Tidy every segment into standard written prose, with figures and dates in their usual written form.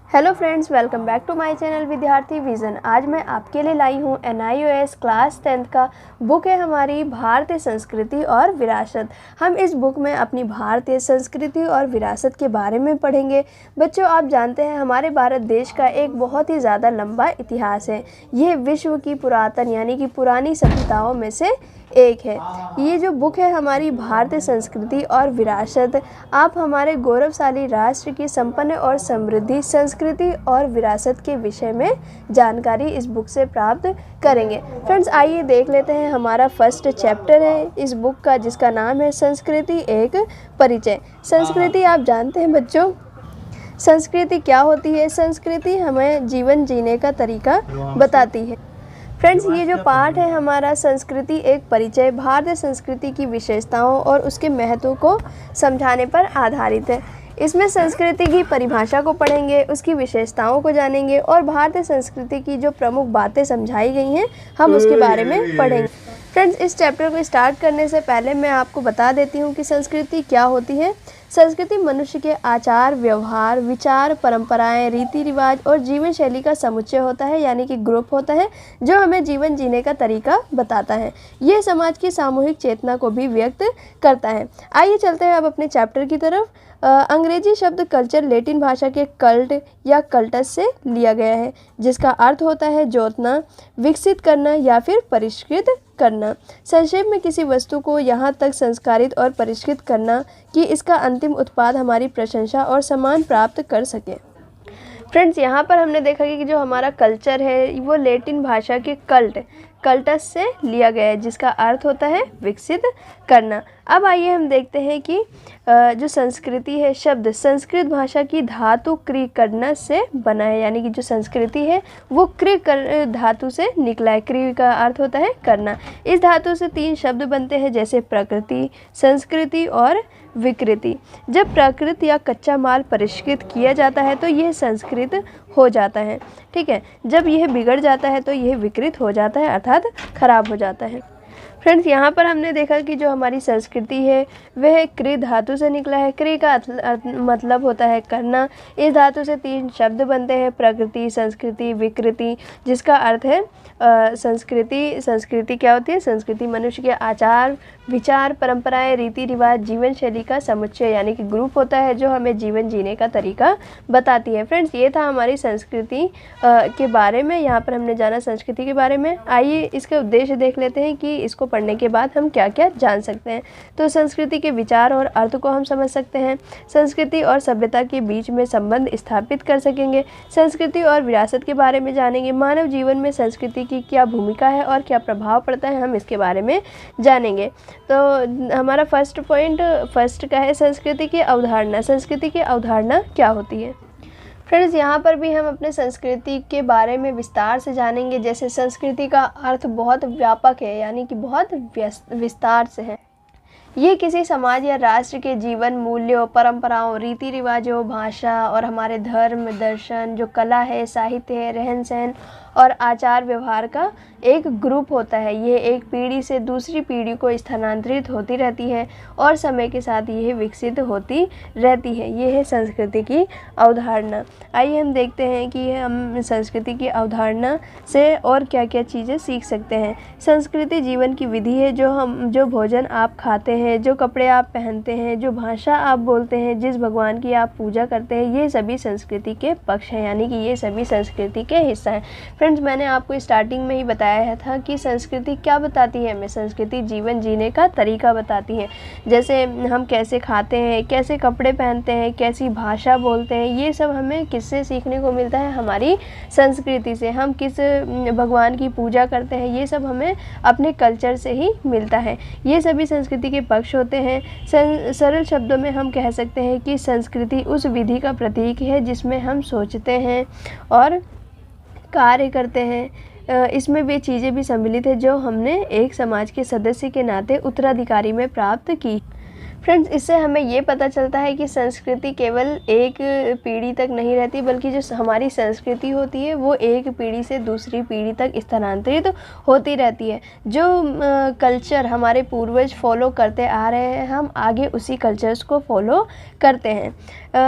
Hello friends, welcome back to my channel Vidyarthi Vision. आज मैं आपके लिए लाई हूँ NIOS क्लास 10th का बुक है हमारी भारतीय संस्कृति और विरासत। हम इस बुक में अपनी भारतीय संस्कृति और विरासत के बारे में पढ़ेंगे। बच्चों, आप जानते हैं हमारे भारत देश का एक बहुत ही ज़्यादा लंबा इतिहास है। ये विश्व की पुरातन यानी कि पुरानी सभ्यताओं में से एक है। ये जो बुक है हमारी भारतीय संस्कृति और विरासत, आप हमारे गौरवशाली राष्ट्र की संपन्न और समृद्धि संस्कृति और विरासत के विषय में जानकारी इस बुक से प्राप्त करेंगे। फ्रेंड्स, आइए देख लेते हैं। हमारा फर्स्ट चैप्टर है इस बुक का, जिसका नाम है संस्कृति एक परिचय। संस्कृति आप जानते हैं बच्चों, संस्कृति क्या होती है? संस्कृति हमें जीवन जीने का तरीका बताती है। फ्रेंड्स, ये जो पाठ है हमारा संस्कृति एक परिचय, भारतीय संस्कृति की विशेषताओं और उसके महत्व को समझाने पर आधारित है। इसमें संस्कृति की परिभाषा को पढ़ेंगे, उसकी विशेषताओं को जानेंगे और भारतीय संस्कृति की जो प्रमुख बातें समझाई गई हैं हम उसके बारे में पढ़ेंगे। फ्रेंड्स, इस चैप्टर को स्टार्ट करने से पहले मैं आपको बता देती हूँ कि संस्कृति क्या होती है। संस्कृति मनुष्य के आचार व्यवहार, विचार, परंपराएं, रीति रिवाज और जीवन शैली का समुच्चय होता है, यानी कि ग्रुप होता है जो हमें जीवन जीने का तरीका बताता है। ये समाज की सामूहिक चेतना को भी व्यक्त करता है। आइए चलते हैं अब अपने चैप्टर की तरफ। अंग्रेजी शब्द कल्चर लैटिन भाषा के कल्ट या कल्टस से लिया गया है, जिसका अर्थ होता है जोतना, विकसित करना या फिर परिष्कृत करना। संक्षेप में किसी वस्तु को यहाँ तक संस्कारित और परिष्कृत करना कि इसका अंतिम उत्पाद हमारी प्रशंसा और सम्मान प्राप्त कर सके। फ्रेंड्स, यहाँ पर हमने देखा कि जो हमारा कल्चर है वो लैटिन भाषा के कल्टस से लिया गया है, जिसका अर्थ होता है विकसित करना। अब आइए हम देखते हैं कि जो संस्कृति है, शब्द संस्कृत भाषा की धातु क्रि करना से बना है, यानी कि जो संस्कृति है वो क्रि धातु से निकला है। क्रि का अर्थ होता है करना। इस धातु से 3 शब्द बनते हैं, जैसे प्रकृति, संस्कृति और विकृति। जब प्राकृत या कच्चा माल परिष्कृत किया जाता है तो यह संस्कृत हो जाता है, ठीक है। जब यह बिगड़ जाता है तो यह विकृत हो जाता है, अर्थात खराब हो जाता है। फ्रेंड्स, यहाँ पर हमने देखा कि जो हमारी संस्कृति है वह क्रि धातु से निकला है। क्रि का मतलब होता है करना। इस धातु से 3 शब्द बनते हैं, प्रकृति, संस्कृति, विकृति, जिसका अर्थ है संस्कृति क्या होती है? संस्कृति मनुष्य के आचार विचार, परंपराएं, रीति रिवाज, जीवन शैली का समुच्चय यानी कि ग्रुप होता है जो हमें जीवन जीने का तरीका बताती है। फ्रेंड्स, ये था हमारी संस्कृति के बारे में। यहाँ पर हमने जाना संस्कृति के बारे में। आइए इसके उद्देश्य देख लेते हैं कि इसको पढ़ने के बाद हम क्या क्या जान सकते हैं। तो संस्कृति के विचार और अर्थ को हम समझ सकते हैं। संस्कृति और सभ्यता के बीच में संबंध स्थापित कर सकेंगे। संस्कृति और विरासत के बारे में जानेंगे। मानव जीवन में संस्कृति की क्या भूमिका है और क्या प्रभाव पड़ता है, हम इसके बारे में जानेंगे। तो हमारा फर्स्ट का है संस्कृति की अवधारणा। संस्कृति की अवधारणा क्या होती है? फ्रेंड्स, यहाँ पर भी हम अपने संस्कृति के बारे में विस्तार से जानेंगे। जैसे संस्कृति का अर्थ बहुत व्यापक है, यानी कि बहुत विस्तार से है। ये किसी समाज या राष्ट्र के जीवन मूल्यों, परंपराओं, रीति रिवाजों, भाषा और हमारे धर्म, दर्शन, जो कला है, साहित्य है, रहन सहन और आचार व्यवहार का एक ग्रुप होता है। ये एक पीढ़ी से दूसरी पीढ़ी को स्थानांतरित होती रहती है और समय के साथ यह विकसित होती रहती है। ये है संस्कृति की अवधारणा। आइए हम देखते हैं कि हम संस्कृति की अवधारणा से और क्या क्या चीज़ें सीख सकते हैं। संस्कृति जीवन की विधि है। जो भोजन आप खाते हैं, जो कपड़े आप पहनते हैं, जो भाषा आप बोलते हैं, जिस भगवान की आप पूजा करते हैं, ये सभी संस्कृति के पक्ष हैं, यानी कि ये सभी संस्कृति के हिस्सा हैं। फ्रेंड्स, मैंने आपको स्टार्टिंग में ही बताया था कि संस्कृति क्या बताती है हमें। संस्कृति जीवन जीने का तरीका बताती है। जैसे हम कैसे खाते हैं, कैसे कपड़े पहनते हैं, कैसी भाषा बोलते हैं, ये सब हमें किससे सीखने को मिलता है? हमारी संस्कृति से। हम किस भगवान की पूजा करते हैं, ये सब हमें अपने कल्चर से ही मिलता है। ये सभी संस्कृति के पक्ष होते हैं। सरल शब्दों में हम कह सकते हैं कि संस्कृति उस विधि का प्रतीक है जिसमें हम सोचते हैं और कार्य करते हैं। इसमें वे चीज़ें भी सम्मिलित है जो हमने एक समाज के सदस्य के नाते उत्तराधिकारी में प्राप्त की। फ्रेंड्स, इससे हमें ये पता चलता है कि संस्कृति केवल एक पीढ़ी तक नहीं रहती, बल्कि जो हमारी संस्कृति होती है वो एक पीढ़ी से दूसरी पीढ़ी तक स्थानांतरित होती रहती है। जो कल्चर हमारे पूर्वज फॉलो करते आ रहे हैं, हम आगे उसी कल्चर्स को फॉलो करते हैं।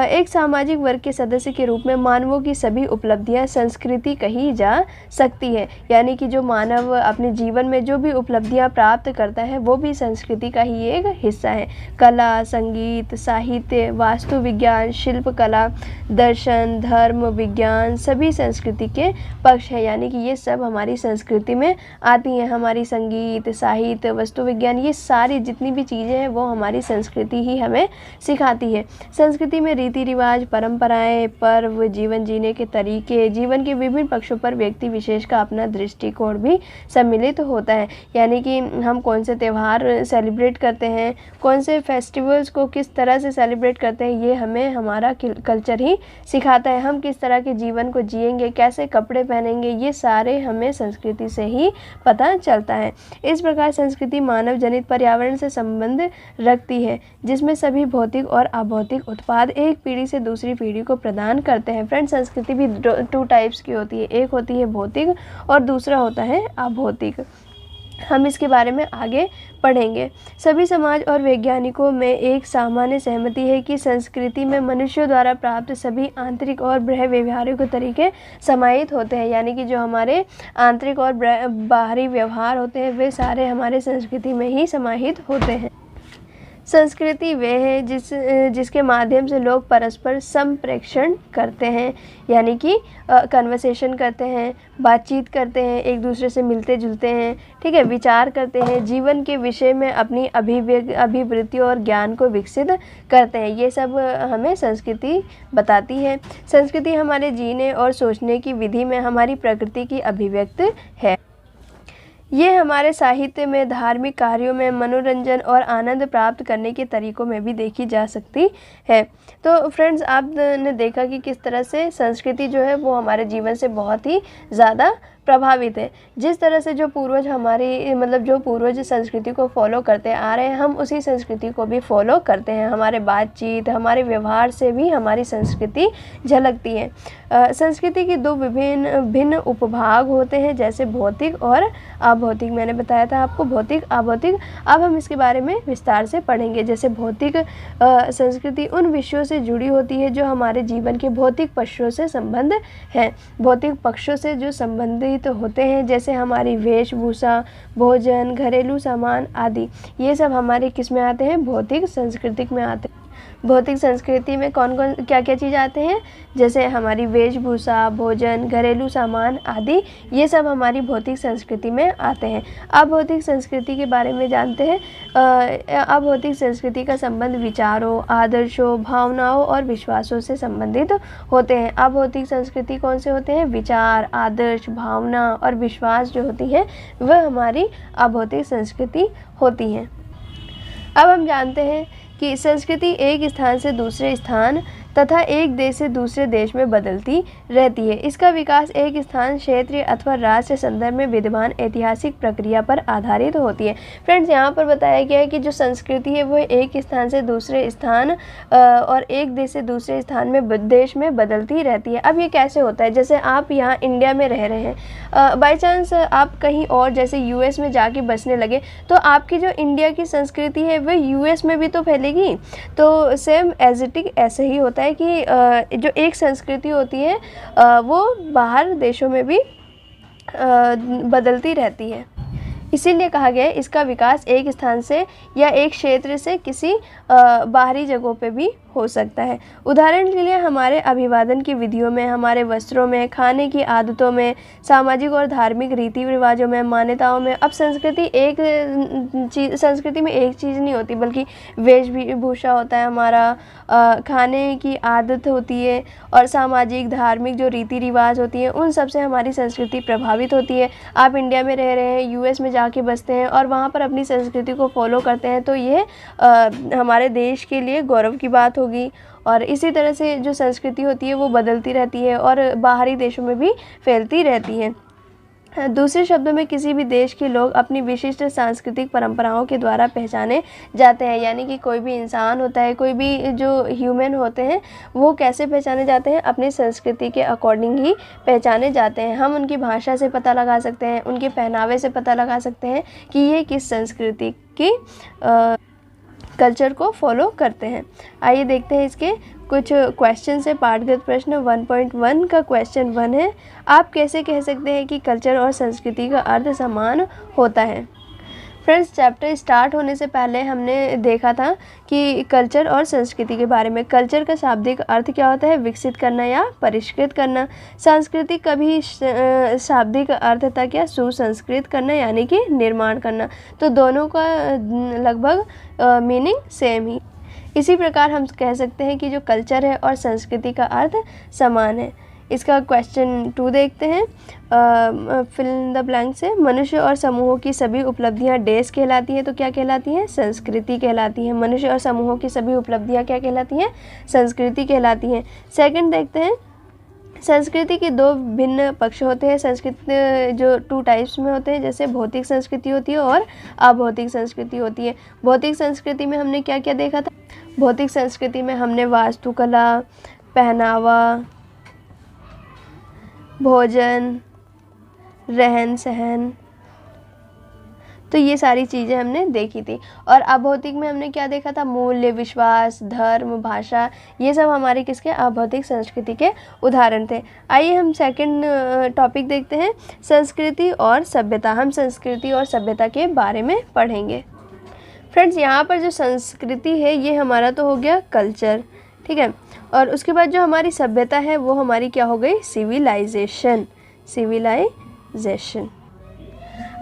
एक सामाजिक वर्ग के सदस्य के रूप में मानवों की सभी उपलब्धियां संस्कृति कही जा सकती है। यानी कि जो मानव अपने जीवन में जो भी उपलब्धियां प्राप्त करता है वो भी संस्कृति का ही एक हिस्सा है। कला, संगीत, साहित्य, वास्तु विज्ञान, शिल्पकला, दर्शन, धर्म, विज्ञान सभी संस्कृति के पक्ष है। यानी कि ये सब हमारी संस्कृति में आती हैं। हमारी संगीत, साहित्य, वास्तु विज्ञान, ये सारी जितनी भी चीज़ें हैं वो हमारी संस्कृति ही हमें सिखाती है। संस्कृति में रीति रिवाज, परंपराएं, पर्व, जीवन जीने के तरीके, जीवन के विभिन्न पक्षों पर व्यक्ति विशेष का अपना दृष्टिकोण भी सम्मिलित होता है। यानी कि हम कौन से त्यौहार सेलिब्रेट करते हैं, कौन से फेस्टिवल्स को किस तरह से सेलिब्रेट करते हैं, ये हमें हमारा कल्चर ही सिखाता है। हम किस तरह के जीवन को जिएंगे, कैसे कपड़े पहनेंगे, ये सारे हमें संस्कृति से ही पता चलता है। इस प्रकार संस्कृति मानव जनित पर्यावरण से संबंध रखती है, जिसमें सभी भौतिक और अभौतिक उत्पाद एक पीढ़ी से दूसरी पीढ़ी को प्रदान करते हैं। फ्रेंड्स, संस्कृति भी टू टाइप्स की होती है, एक होती है भौतिक और दूसरा होता है अभौतिक। हम इसके बारे में आगे पढ़ेंगे। सभी समाज और वैज्ञानिकों में एक सामान्य सहमति है कि संस्कृति में मनुष्यों द्वारा प्राप्त सभी आंतरिक और बाह्य व्यवहारिक तरीके समाहित होते हैं। यानी कि जो हमारे आंतरिक और बाहरी व्यवहार होते हैं वे सारे हमारे संस्कृति में ही समाहित होते हैं। संस्कृति वे है जिसके माध्यम से लोग परस्पर संप्रेषण करते हैं, यानी कि कन्वर्सेशन करते हैं, बातचीत करते हैं, एक दूसरे से मिलते जुलते हैं, ठीक है, विचार करते हैं, जीवन के विषय में अपनी अभिवृत्ति और ज्ञान को विकसित करते हैं। ये सब हमें संस्कृति बताती है। संस्कृति हमारे जीने और सोचने की विधि में हमारी प्रकृति की अभिव्यक्ति है। ये हमारे साहित्य में, धार्मिक कार्यों में, मनोरंजन और आनंद प्राप्त करने के तरीकों में भी देखी जा सकती है। तो फ्रेंड्स, आपने देखा कि किस तरह से संस्कृति जो है वो हमारे जीवन से बहुत ही ज़्यादा प्रभावित है। जिस तरह से जो पूर्वज जो पूर्वज संस्कृति को फॉलो करते आ रहे हैं, हम उसी संस्कृति को भी फॉलो करते हैं। हमारे बातचीत, हमारे व्यवहार से भी हमारी संस्कृति झलकती है। संस्कृति के दो भिन्न उपभाग होते हैं, जैसे भौतिक और अभौतिक। मैंने बताया था आपको भौतिक, अभौतिक। अब हम इसके बारे में विस्तार से पढ़ेंगे। जैसे भौतिक संस्कृति उन विषयों से जुड़ी होती है जो हमारे जीवन के भौतिक पक्षों से संबंध है। भौतिक पक्षों से जो संबंधित होते हैं, जैसे हमारी वेशभूषा, भोजन, घरेलू सामान आदि, ये सब हमारे किस में आते हैं? भौतिक संस्कृति में आते हैं। भौतिक संस्कृति में कौन कौन क्या क्या चीज़ आते हैं? जैसे हमारी वेशभूषा, भोजन, घरेलू सामान आदि, ये सब हमारी भौतिक संस्कृति में आते हैं। अभौतिक संस्कृति के बारे में जानते हैं। अभौतिक संस्कृति का संबंध विचारों, आदर्शों, भावनाओं और विश्वासों से संबंधित होते हैं। अभौतिक संस्कृति कौन से होते हैं? विचार, आदर्श, भावना और विश्वास जो होती हैं वह हमारी अभौतिक संस्कृति होती हैं। अब हम जानते हैं कि संस्कृति एक स्थान से दूसरे स्थान तथा एक देश से दूसरे देश में बदलती रहती है। इसका विकास एक स्थान, क्षेत्रीय अथवा राष्ट्र संदर्भ में विद्यमान ऐतिहासिक प्रक्रिया पर आधारित होती है। फ्रेंड्स, यहाँ पर बताया गया है कि जो संस्कृति है वो एक स्थान से दूसरे स्थान और एक देश से दूसरे स्थान में देश में बदलती रहती है। अब ये कैसे होता है? जैसे आप यहाँ इंडिया में रह रहे हैं, बाई चांस आप कहीं और जैसे यूएस में जाके बसने लगे, तो आपकी जो इंडिया की संस्कृति है वह यूएस में भी तो फैलेगी। तो सेम एज इट इज ऐसे ही होता है कि जो एक संस्कृति होती है वो बाहर देशों में भी बदलती रहती है। इसीलिए कहा गया है इसका विकास एक स्थान से या एक क्षेत्र से किसी बाहरी जगहों पे भी हो सकता है। उदाहरण के लिए हमारे अभिवादन की विधियों में, हमारे वस्त्रों में, खाने की आदतों में, सामाजिक और धार्मिक रीति रिवाजों में, मान्यताओं में। अब संस्कृति में एक चीज़ नहीं होती, बल्कि वेशभूषा होता है हमारा, खाने की आदत होती है और सामाजिक धार्मिक जो रीति रिवाज होती हैं उन सब से हमारी संस्कृति प्रभावित होती है। आप इंडिया में रह रहे हैं, यूएस में जाके बसते हैं और वहाँ पर अपनी संस्कृति को फॉलो करते हैं, तो ये हमारे देश के लिए गौरव की बात होगी। और इसी तरह से जो संस्कृति होती है वो बदलती रहती है और बाहरी देशों में भी फैलती रहती है। दूसरे शब्दों में किसी भी देश के लोग अपनी विशिष्ट सांस्कृतिक परंपराओं के द्वारा पहचाने जाते हैं, यानी कि कोई भी इंसान होता है, कोई भी जो ह्यूमन होते हैं, वो कैसे पहचाने जाते हैं, अपनी संस्कृति के अकॉर्डिंग ही पहचाने जाते हैं। हम उनकी भाषा से पता लगा सकते हैं, उनके पहनावे से पता लगा सकते हैं कि ये किस संस्कृति की कल्चर को फॉलो करते हैं। आइए देखते हैं इसके कुछ क्वेश्चन से। पाठगत प्रश्न 1.1 का क्वेश्चन 1 है, आप कैसे कह सकते हैं कि कल्चर और संस्कृति का अर्थ समान होता है। फ्रेंड्स, चैप्टर स्टार्ट होने से पहले हमने देखा था कि कल्चर और संस्कृति के बारे में। कल्चर का शाब्दिक अर्थ क्या होता है, विकसित करना या परिष्कृत करना। सांस्कृतिक का भी शाब्दिक अर्थ था क्या, सुसंस्कृत करना यानी कि निर्माण करना। तो दोनों का लगभग मीनिंग सेम ही। इसी प्रकार हम कह सकते हैं कि जो कल्चर है और संस्कृति का अर्थ समान है। इसका क्वेश्चन 2 देखते हैं, फिल इन द ब्लैंक से। मनुष्य और समूहों की सभी उपलब्धियां डैश कहलाती हैं, तो क्या कहलाती हैं, संस्कृति कहलाती हैं। मनुष्य और समूहों की सभी उपलब्धियां क्या कहलाती हैं, संस्कृति कहलाती हैं। सेकंड देखते हैं, संस्कृति के 2 भिन्न पक्ष होते हैं। संस्कृति जो 2 टाइप्स में होते हैं, जैसे भौतिक संस्कृति होती है और अभौतिक संस्कृति होती है। भौतिक संस्कृति में हमने क्या क्या देखा था, भौतिक संस्कृति में हमने वास्तुकला, पहनावा, भोजन, रहन सहन, तो ये सारी चीज़ें हमने देखी थी। और अभौतिक में हमने क्या देखा था, मूल्य, विश्वास, धर्म, भाषा, ये सब हमारे किसके, अभौतिक संस्कृति के उदाहरण थे। आइए हम सेकंड टॉपिक देखते हैं, संस्कृति और सभ्यता। हम संस्कृति और सभ्यता के बारे में पढ़ेंगे। फ्रेंड्स, यहाँ पर जो संस्कृति है ये हमारा तो हो गया कल्चर, ठीक है। और उसके बाद जो हमारी सभ्यता है वो हमारी क्या हो गई, सिविलाइजेशन। सिविलाइजेशन।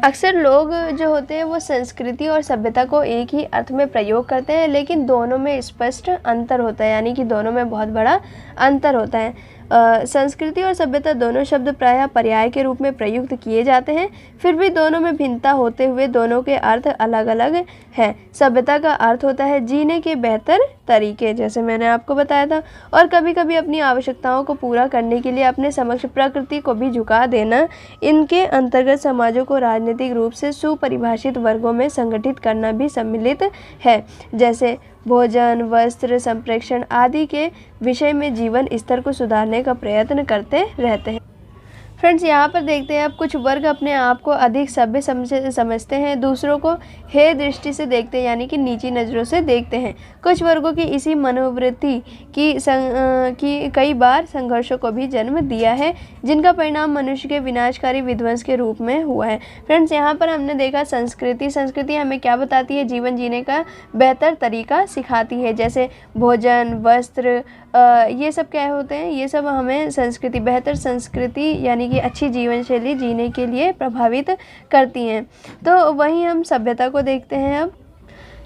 अक्सर लोग जो होते हैं वो संस्कृति और सभ्यता को एक ही अर्थ में प्रयोग करते हैं, लेकिन दोनों में स्पष्ट अंतर होता है, यानी कि दोनों में बहुत बड़ा अंतर होता है। संस्कृति और सभ्यता दोनों शब्द प्रायः पर्याय के रूप में प्रयुक्त किए जाते हैं, फिर भी दोनों में भिन्नता होते हुए दोनों के अर्थ अलग अलग हैं। सभ्यता का अर्थ होता है जीने के बेहतर तरीके, जैसे मैंने आपको बताया था, और कभी कभी अपनी आवश्यकताओं को पूरा करने के लिए अपने समक्ष प्रकृति को भी झुका देना। इनके अंतर्गत समाजों को राजनीतिक रूप से सुपरिभाषित वर्गों में संगठित करना भी सम्मिलित है, जैसे भोजन, वस्त्र, संप्रेषण आदि के विषय में जीवन स्तर को सुधारने का प्रयत्न करते रहते हैं। फ्रेंड्स, यहाँ पर देखते हैं अब कुछ वर्ग अपने आप को अधिक सभ्य समझते हैं, दूसरों को हे दृष्टि से देखते हैं, यानी कि नीची नज़रों से देखते हैं। कुछ वर्गों की इसी मनोवृत्ति की कई बार संघर्षों को भी जन्म दिया है, जिनका परिणाम मनुष्य के विनाशकारी विध्वंस के रूप में हुआ है। फ्रेंड्स, यहाँ पर हमने देखा संस्कृति हमें क्या बताती है, जीवन जीने का बेहतर तरीका सिखाती है, जैसे भोजन, वस्त्र, ये सब क्या होते हैं, ये सब हमें संस्कृति, बेहतर संस्कृति यानी कि अच्छी जीवन शैली जीने के लिए प्रभावित करती हैं। तो वहीं हम सभ्यता को देखते हैं। अब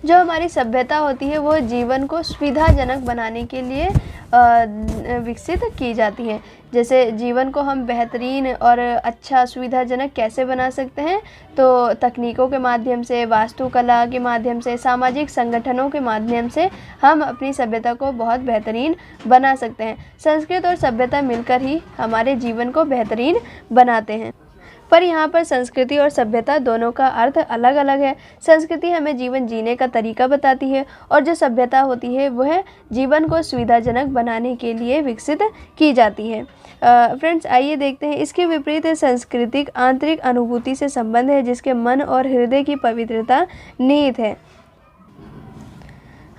जो हमारी सभ्यता होती है वो जीवन को सुविधाजनक बनाने के लिए विकसित की जाती है। जैसे जीवन को हम बेहतरीन और अच्छा सुविधाजनक कैसे बना सकते हैं, तो तकनीकों के माध्यम से, वास्तुकला के माध्यम से, सामाजिक संगठनों के माध्यम से हम अपनी सभ्यता को बहुत बेहतरीन बना सकते हैं। संस्कृत और सभ्यता मिलकर ही हमारे जीवन को बेहतरीन बनाते हैं। पर यहाँ पर संस्कृति और सभ्यता दोनों का अर्थ अलग अलग है। संस्कृति हमें जीवन जीने का तरीका बताती है और जो सभ्यता होती है वह जीवन को सुविधाजनक बनाने के लिए विकसित की जाती है। फ्रेंड्स, आइए देखते हैं इसके विपरीत सांस्कृतिक आंतरिक अनुभूति से संबंध है, जिसके मन और हृदय की पवित्रता निहित है।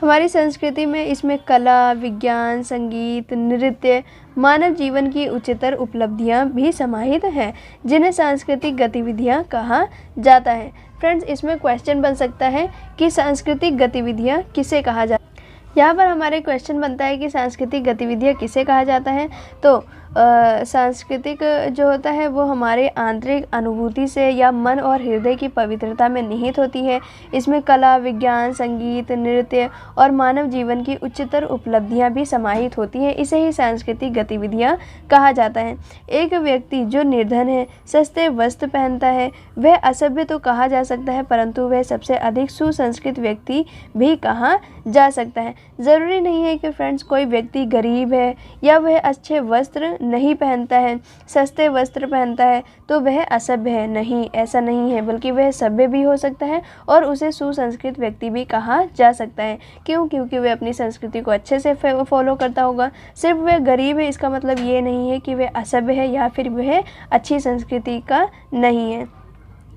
हमारी संस्कृति में इसमें कला, विज्ञान, संगीत, नृत्य, मानव जीवन की उच्चतर उपलब्धियां भी समाहित हैं, जिन्हें सांस्कृतिक गतिविधियां कहा जाता है। फ्रेंड्स, इसमें क्वेश्चन बन सकता है कि सांस्कृतिक गतिविधियां किसे कहा जाता है। यहाँ पर हमारे क्वेश्चन बनता है कि सांस्कृतिक गतिविधियाँ किसे कहा जाता है। तो सांस्कृतिक जो होता है वो हमारे आंतरिक अनुभूति से या मन और हृदय की पवित्रता में निहित होती है। इसमें कला, विज्ञान, संगीत, नृत्य और मानव जीवन की उच्चतर उपलब्धियां भी समाहित होती हैं। इसे ही सांस्कृतिक गतिविधियां कहा जाता है। एक व्यक्ति जो निर्धन है, सस्ते वस्त्र पहनता है, वह असभ्य तो कहा जा सकता है, परंतु वह सबसे अधिक सुसंस्कृत व्यक्ति भी कहा जा सकता है। ज़रूरी नहीं है कि फ्रेंड्स कोई व्यक्ति गरीब है या वह अच्छे वस्त्र नहीं पहनता है, सस्ते वस्त्र पहनता है, तो वह असभ्य है। नहीं, ऐसा नहीं है, बल्कि वह सभ्य भी हो सकता है और उसे सुसंस्कृत व्यक्ति भी कहा जा सकता है। क्यों? क्योंकि वह अपनी संस्कृति को अच्छे से फॉलो करता होगा। सिर्फ वह गरीब है इसका मतलब ये नहीं है कि वह असभ्य है या फिर वह अच्छी संस्कृति का नहीं है।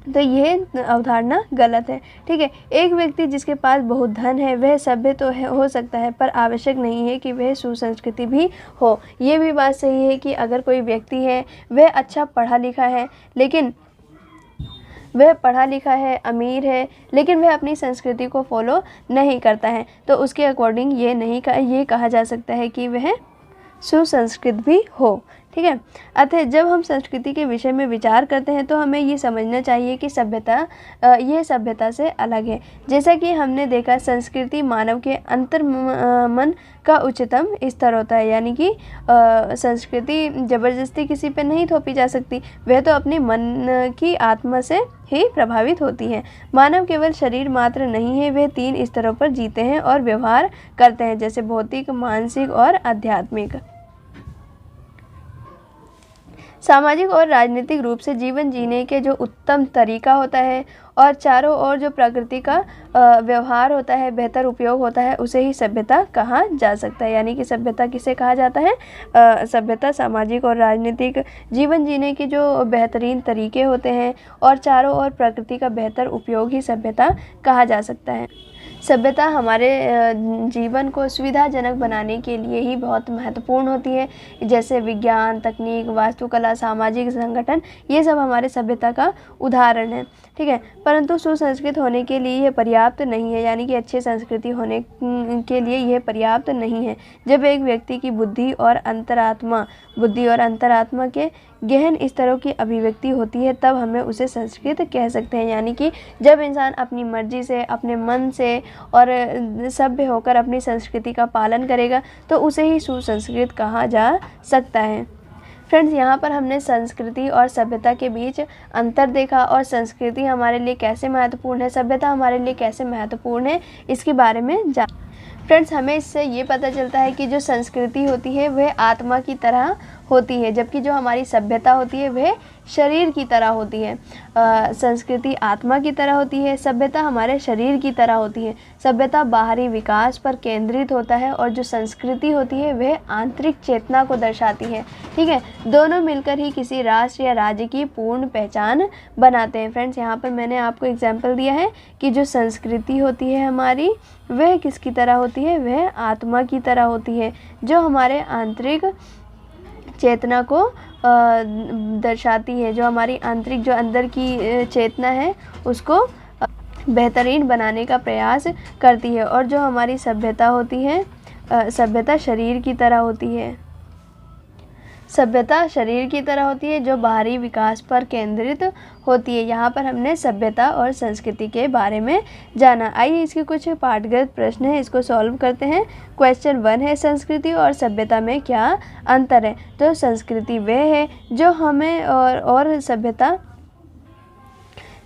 तो ये अवधारणा गलत है। ठीक है, एक व्यक्ति जिसके पास बहुत धन है वह सभ्य तो हो सकता है, पर आवश्यक नहीं है कि वह सुसंस्कृति भी हो। ये भी बात सही है कि अगर कोई व्यक्ति है वह अच्छा पढ़ा लिखा है, लेकिन अमीर है, लेकिन वह अपनी संस्कृति को फॉलो नहीं करता है, तो उसके अकॉर्डिंग ये कहा जा सकता है कि वह सुसंस्कृत भी हो। ठीक है, अतः जब हम संस्कृति के विषय में विचार करते हैं तो हमें ये समझना चाहिए कि ये सभ्यता से अलग है। जैसा कि हमने देखा, संस्कृति मानव के अंतर्मन का उच्चतम स्तर होता है, यानी कि संस्कृति ज़बरदस्ती किसी पे नहीं थोपी जा सकती, वह तो अपने मन की आत्मा से ही प्रभावित होती है। मानव केवल शरीर मात्र नहीं है, वे 3 स्तरों पर जीते हैं और व्यवहार करते हैं, जैसे भौतिक, मानसिक और आध्यात्मिक। सामाजिक और राजनीतिक रूप से जीवन जीने के जो उत्तम तरीका होता है और चारों ओर जो प्रकृति का व्यवहार होता है, बेहतर उपयोग होता है, उसे ही सभ्यता कहा जा सकता है। यानी कि सभ्यता किसे कहा जाता है? सभ्यता सामाजिक और राजनीतिक जीवन जीने के जो बेहतरीन तरीके होते हैं और चारों ओर प्रकृति का बेहतर उपयोग ही सभ्यता कहा जा सकता है। सभ्यता हमारे जीवन को सुविधाजनक बनाने के लिए ही बहुत महत्वपूर्ण होती है। जैसे विज्ञान, तकनीक, वास्तुकला, सामाजिक संगठन, ये सब हमारे सभ्यता का उदाहरण है। ठीक है, परंतु सुसंस्कृत होने के लिए यह पर्याप्त नहीं है, यानी कि अच्छी संस्कृति होने के लिए यह पर्याप्त नहीं है। जब एक व्यक्ति की बुद्धि और अंतरात्मा के गहन स्तरों की अभिव्यक्ति होती है, तब हमें उसे संस्कृत कह सकते हैं। यानी कि जब इंसान अपनी मर्जी से, अपने मन से और सभ्य होकर अपनी संस्कृति का पालन करेगा, तो उसे ही सुसंस्कृत कहा जा सकता है। फ्रेंड्स, यहाँ पर हमने संस्कृति और सभ्यता के बीच अंतर देखा और संस्कृति हमारे लिए कैसे महत्वपूर्ण है, सभ्यता हमारे लिए कैसे महत्वपूर्ण है, इसके बारे में जाना। फ्रेंड्स, हमें इससे ये पता चलता है कि जो संस्कृति होती है वह आत्मा की तरह होती है, जबकि जो हमारी सभ्यता होती है वह शरीर की तरह होती है। संस्कृति आत्मा की तरह होती है, सभ्यता हमारे शरीर की तरह होती है। सभ्यता बाहरी विकास पर केंद्रित होता है और जो संस्कृति होती है वह आंतरिक चेतना को दर्शाती है। ठीक है, दोनों मिलकर ही किसी राष्ट्र या राज्य की पूर्ण पहचान बनाते हैं। फ्रेंड्स, यहाँ पर मैंने आपको एग्जाम्पल दिया है कि जो संस्कृति होती है हमारी, वह किसकी तरह होती है? वह आत्मा की तरह होती है, जो हमारे आंतरिक चेतना को दर्शाती है, जो हमारी आंतरिक, जो अंदर की चेतना है उसको बेहतरीन बनाने का प्रयास करती है। और जो हमारी सभ्यता होती है, सभ्यता शरीर की तरह होती है। सभ्यता शरीर की तरह होती है जो बाहरी विकास पर केंद्रित होती है। यहाँ पर हमने सभ्यता और संस्कृति के बारे में जाना। आइए इसके कुछ पाठगत प्रश्न हैं, इसको सॉल्व करते हैं। क्वेश्चन 1 है, संस्कृति और सभ्यता में क्या अंतर है? तो संस्कृति वह है जो हमें और सभ्यता,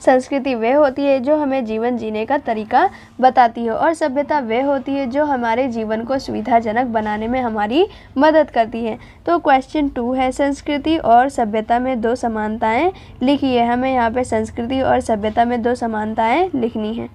संस्कृति वह होती है जो हमें जीवन जीने का तरीका बताती है और सभ्यता वह होती है जो हमारे जीवन को सुविधाजनक बनाने में हमारी मदद करती है। तो क्वेश्चन 2 है, संस्कृति और सभ्यता में 2 समानताएं लिखिए। हमें यहाँ पे संस्कृति और सभ्यता में 2 समानताएं लिखनी है।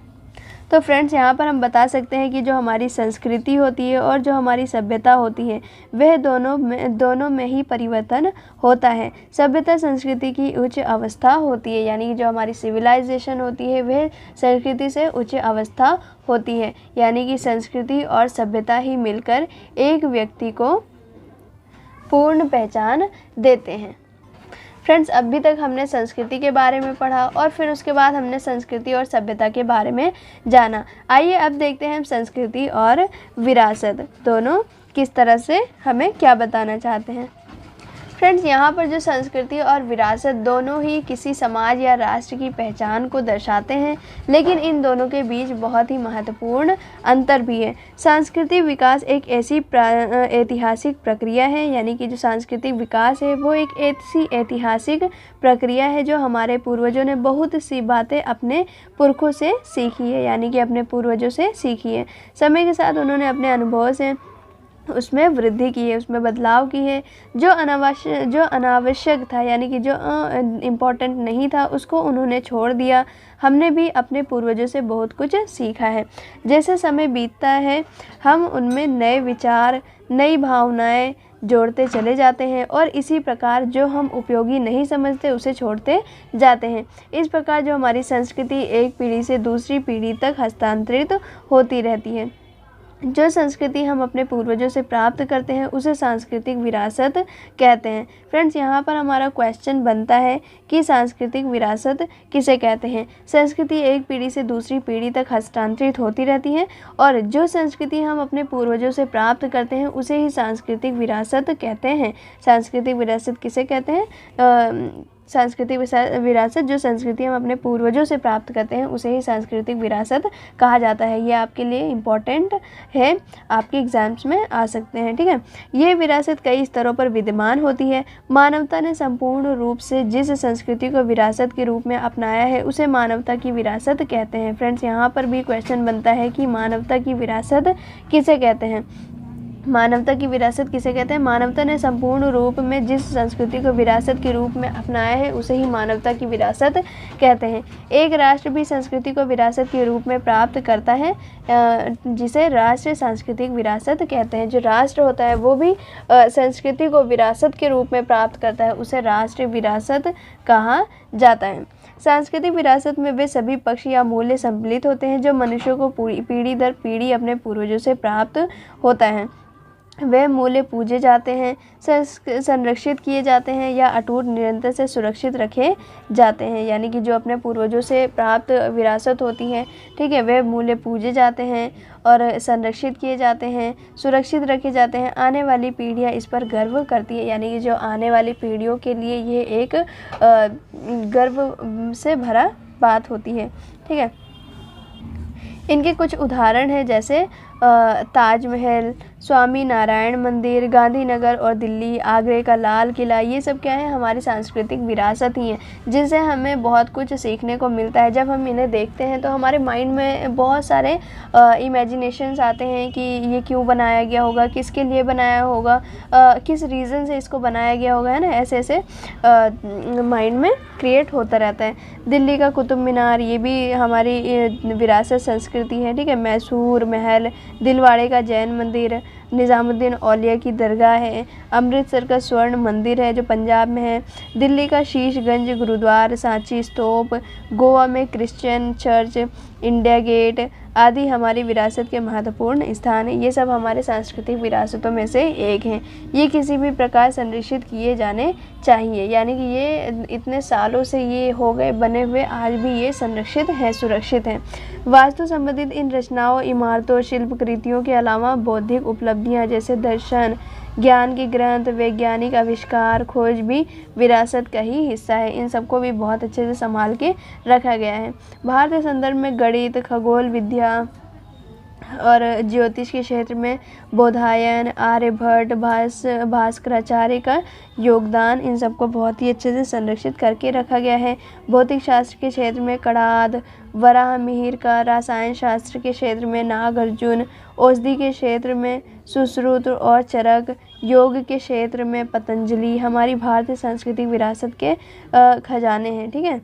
तो फ्रेंड्स, यहाँ पर हम बता सकते हैं कि जो हमारी संस्कृति होती है और जो हमारी सभ्यता होती है वह दोनों में ही परिवर्तन होता है। सभ्यता संस्कृति की उच्च अवस्था होती है, यानी जो हमारी सिविलाइजेशन होती है वह संस्कृति से उच्च अवस्था होती है। यानी कि संस्कृति और सभ्यता ही मिलकर एक व्यक्ति को पूर्ण पहचान देते हैं। फ्रेंड्स, अभी तक हमने संस्कृति के बारे में पढ़ा और फिर उसके बाद हमने संस्कृति और सभ्यता के बारे में जाना। आइए अब देखते हैं हम संस्कृति और विरासत दोनों किस तरह से हमें क्या बताना चाहते हैं। फ्रेंड्स, यहाँ पर जो संस्कृति और विरासत दोनों ही किसी समाज या राष्ट्र की पहचान को दर्शाते हैं, लेकिन इन दोनों के बीच बहुत ही महत्वपूर्ण अंतर भी है। सांस्कृतिक विकास एक ऐसी ऐतिहासिक प्रक्रिया है, यानी कि जो सांस्कृतिक विकास है वो एक ऐसी ऐतिहासिक प्रक्रिया है जो हमारे पूर्वजों ने बहुत सी बातें अपने पुरखों से सीखी है, यानी कि अपने पूर्वजों से सीखी है। समय के साथ उन्होंने अपने अनुभवों से उसमें वृद्धि की है, उसमें बदलाव की है। जो अनावश्यक था, यानी कि जो इम्पोर्टेंट नहीं था, उसको उन्होंने छोड़ दिया। हमने भी अपने पूर्वजों से बहुत कुछ सीखा है। जैसे समय बीतता है, हम उनमें नए विचार, नई भावनाएं जोड़ते चले जाते हैं, और इसी प्रकार जो हम उपयोगी नहीं समझते उसे छोड़ते जाते हैं। इस प्रकार जो हमारी संस्कृति एक पीढ़ी से दूसरी पीढ़ी तक हस्तांतरित होती रहती है। जो संस्कृति हम अपने पूर्वजों से प्राप्त करते हैं उसे सांस्कृतिक विरासत कहते हैं। फ्रेंड्स, यहाँ पर हमारा क्वेश्चन बनता है कि सांस्कृतिक विरासत किसे कहते हैं। संस्कृति एक पीढ़ी से दूसरी पीढ़ी तक हस्तांतरित होती रहती है, और जो संस्कृति हम अपने पूर्वजों से प्राप्त करते हैं उसे ही सांस्कृतिक विरासत कहते हैं। सांस्कृतिक विरासत किसे कहते हैं? सांस्कृतिक विरासत, जो संस्कृति हम अपने पूर्वजों से प्राप्त करते हैं उसे ही सांस्कृतिक विरासत कहा जाता है। ये आपके लिए इम्पॉर्टेंट है, आपके एग्जाम्स में आ सकते हैं। ठीक है, ये विरासत कई स्तरों पर विद्यमान होती है। मानवता ने संपूर्ण रूप से जिस संस्कृति को विरासत के रूप में अपनाया है उसे मानवता की विरासत कहते हैं। फ्रेंड्स, यहाँ पर भी क्वेश्चन बनता है कि मानवता की विरासत किसे कहते हैं। मानवता की विरासत किसे कहते हैं? मानवता ने संपूर्ण रूप में जिस संस्कृति को विरासत के रूप में अपनाया है उसे ही मानवता की विरासत कहते हैं। एक राष्ट्र भी संस्कृति को विरासत के रूप में प्राप्त करता है, जिसे राष्ट्र सांस्कृतिक विरासत कहते हैं। जो राष्ट्र होता है वो भी संस्कृति को विरासत के रूप में प्राप्त करता है, उसे राष्ट्रीय विरासत कहा जाता है। सांस्कृतिक विरासत में वे सभी पक्ष या मूल्य सम्मिलित होते हैं जो मनुष्यों को पीढ़ी दर पीढ़ी अपने पूर्वजों से प्राप्त होता है। वे मूल्य पूजे जाते हैं, संरक्षित किए जाते हैं या अटूट निरंतर से सुरक्षित रखे जाते हैं। यानी कि जो अपने पूर्वजों से प्राप्त विरासत होती है, ठीक है, वे मूल्य पूजे जाते हैं और संरक्षित किए जाते हैं, सुरक्षित रखे जाते हैं। आने वाली पीढ़ियाँ इस पर गर्व करती है, यानी कि जो आने वाली पीढ़ियों के लिए ये एक गर्व से भरा बात होती है। ठीक है, इनके कुछ उदाहरण हैं, जैसे ताजमहल, स्वामी नारायण मंदिर, गांधीनगर और दिल्ली, आगरे का लाल किला, ये सब क्या है? हमारी सांस्कृतिक विरासत ही है, जिनसे हमें बहुत कुछ सीखने को मिलता है। जब हम इन्हें देखते हैं तो हमारे माइंड में बहुत सारे इमेजिनेशंस आते हैं कि ये क्यों बनाया गया होगा, किसके लिए बनाया होगा, किस रीज़न से इसको बनाया गया होगा, है ना। ऐसे ऐसे माइंड में क्रिएट होता रहता है। दिल्ली का कुतुब मीनार, ये भी हमारी विरासत संस्कृति है। ठीक है, मैसूर महल, दिलवाड़े का जैन मंदिर, निज़ामुद्दीन औलिया की दरगाह है, अमृतसर का स्वर्ण मंदिर है जो पंजाब में है, दिल्ली का शीशगंज गुरुद्वारा, सांची स्तूप, गोवा में क्रिश्चियन चर्च, इंडिया गेट आदि हमारी विरासत के महत्वपूर्ण स्थान हैं। ये सब हमारे सांस्कृतिक विरासतों में से एक हैं। ये किसी भी प्रकार संरक्षित किए जाने चाहिए, यानी कि ये इतने सालों से ये हो गए बने हुए, आज भी ये संरक्षित हैं, सुरक्षित हैं। वास्तु संबंधित इन रचनाओं, इमारतों, शिल्पकृतियों के अलावा बौद्धिक उपलब्धियां जैसे दर्शन, ज्ञान के ग्रंथ, वैज्ञानिक आविष्कार, खोज भी विरासत का ही हिस्सा है। इन सबको भी बहुत अच्छे से संभाल के रखा गया है। भारतीय संदर्भ में गणित, खगोल विद्या और ज्योतिष के क्षेत्र में बोधायन, आर्यभट्ट, भास्कराचार्य का योगदान, इन सबको बहुत ही अच्छे से संरक्षित करके रखा गया है। भौतिक शास्त्र के क्षेत्र में कणाद, वराहमिहिर का, रसायन शास्त्र के क्षेत्र में नागार्जुन, औषधि के क्षेत्र में सुश्रुत और चरक, योग के क्षेत्र में पतंजलि हमारी भारतीय सांस्कृतिक विरासत के खजाने हैं। ठीक है,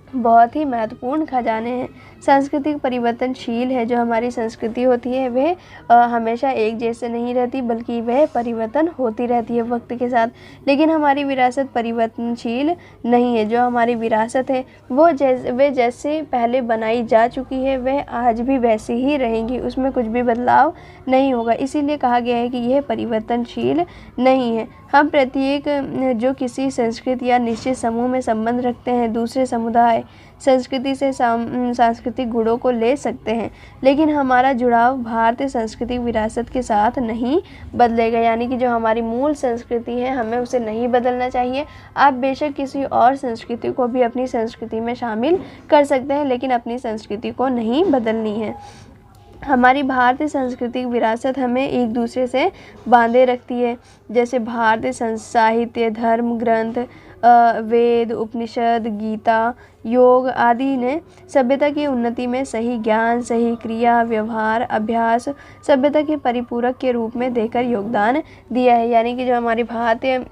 बहुत ही महत्वपूर्ण खजाने हैं। सांस्कृतिक परिवर्तनशील है। जो हमारी संस्कृति होती है वह हमेशा एक जैसे नहीं रहती, बल्कि वह परिवर्तन होती रहती है वक्त के साथ। लेकिन हमारी विरासत परिवर्तनशील नहीं है। जो हमारी विरासत है वो जैसे पहले बनाई जा चुकी है वह आज भी वैसी ही रहेंगी, उसमें कुछ भी बदलाव नहीं होगा। इसीलिए कहा गया है कि यह परिवर्तनशील नहीं है। हम प्रत्येक जो किसी संस्कृति या निश्चित समूह में संबंध रखते हैं, दूसरे समुदाय संस्कृति से सांस्कृतिक गुणों को ले सकते हैं, लेकिन हमारा जुड़ाव भारतीय सांस्कृतिक विरासत के साथ नहीं बदलेगा। यानी कि जो हमारी मूल संस्कृति है हमें उसे नहीं बदलना चाहिए। आप बेशक किसी और संस्कृति को भी अपनी संस्कृति में शामिल कर सकते हैं, लेकिन अपनी संस्कृति को नहीं बदलनी है। हमारी भारतीय सांस्कृतिक विरासत हमें एक दूसरे से बांधे रखती है। जैसे भारतीय साहित्य, धर्म ग्रंथ, वेद, उपनिषद, गीता, योग आदि ने सभ्यता की उन्नति में सही ज्ञान, सही क्रिया, व्यवहार, अभ्यास सभ्यता के परिपूरक के रूप में देकर योगदान दिया है। यानी कि जो हमारी भारतीय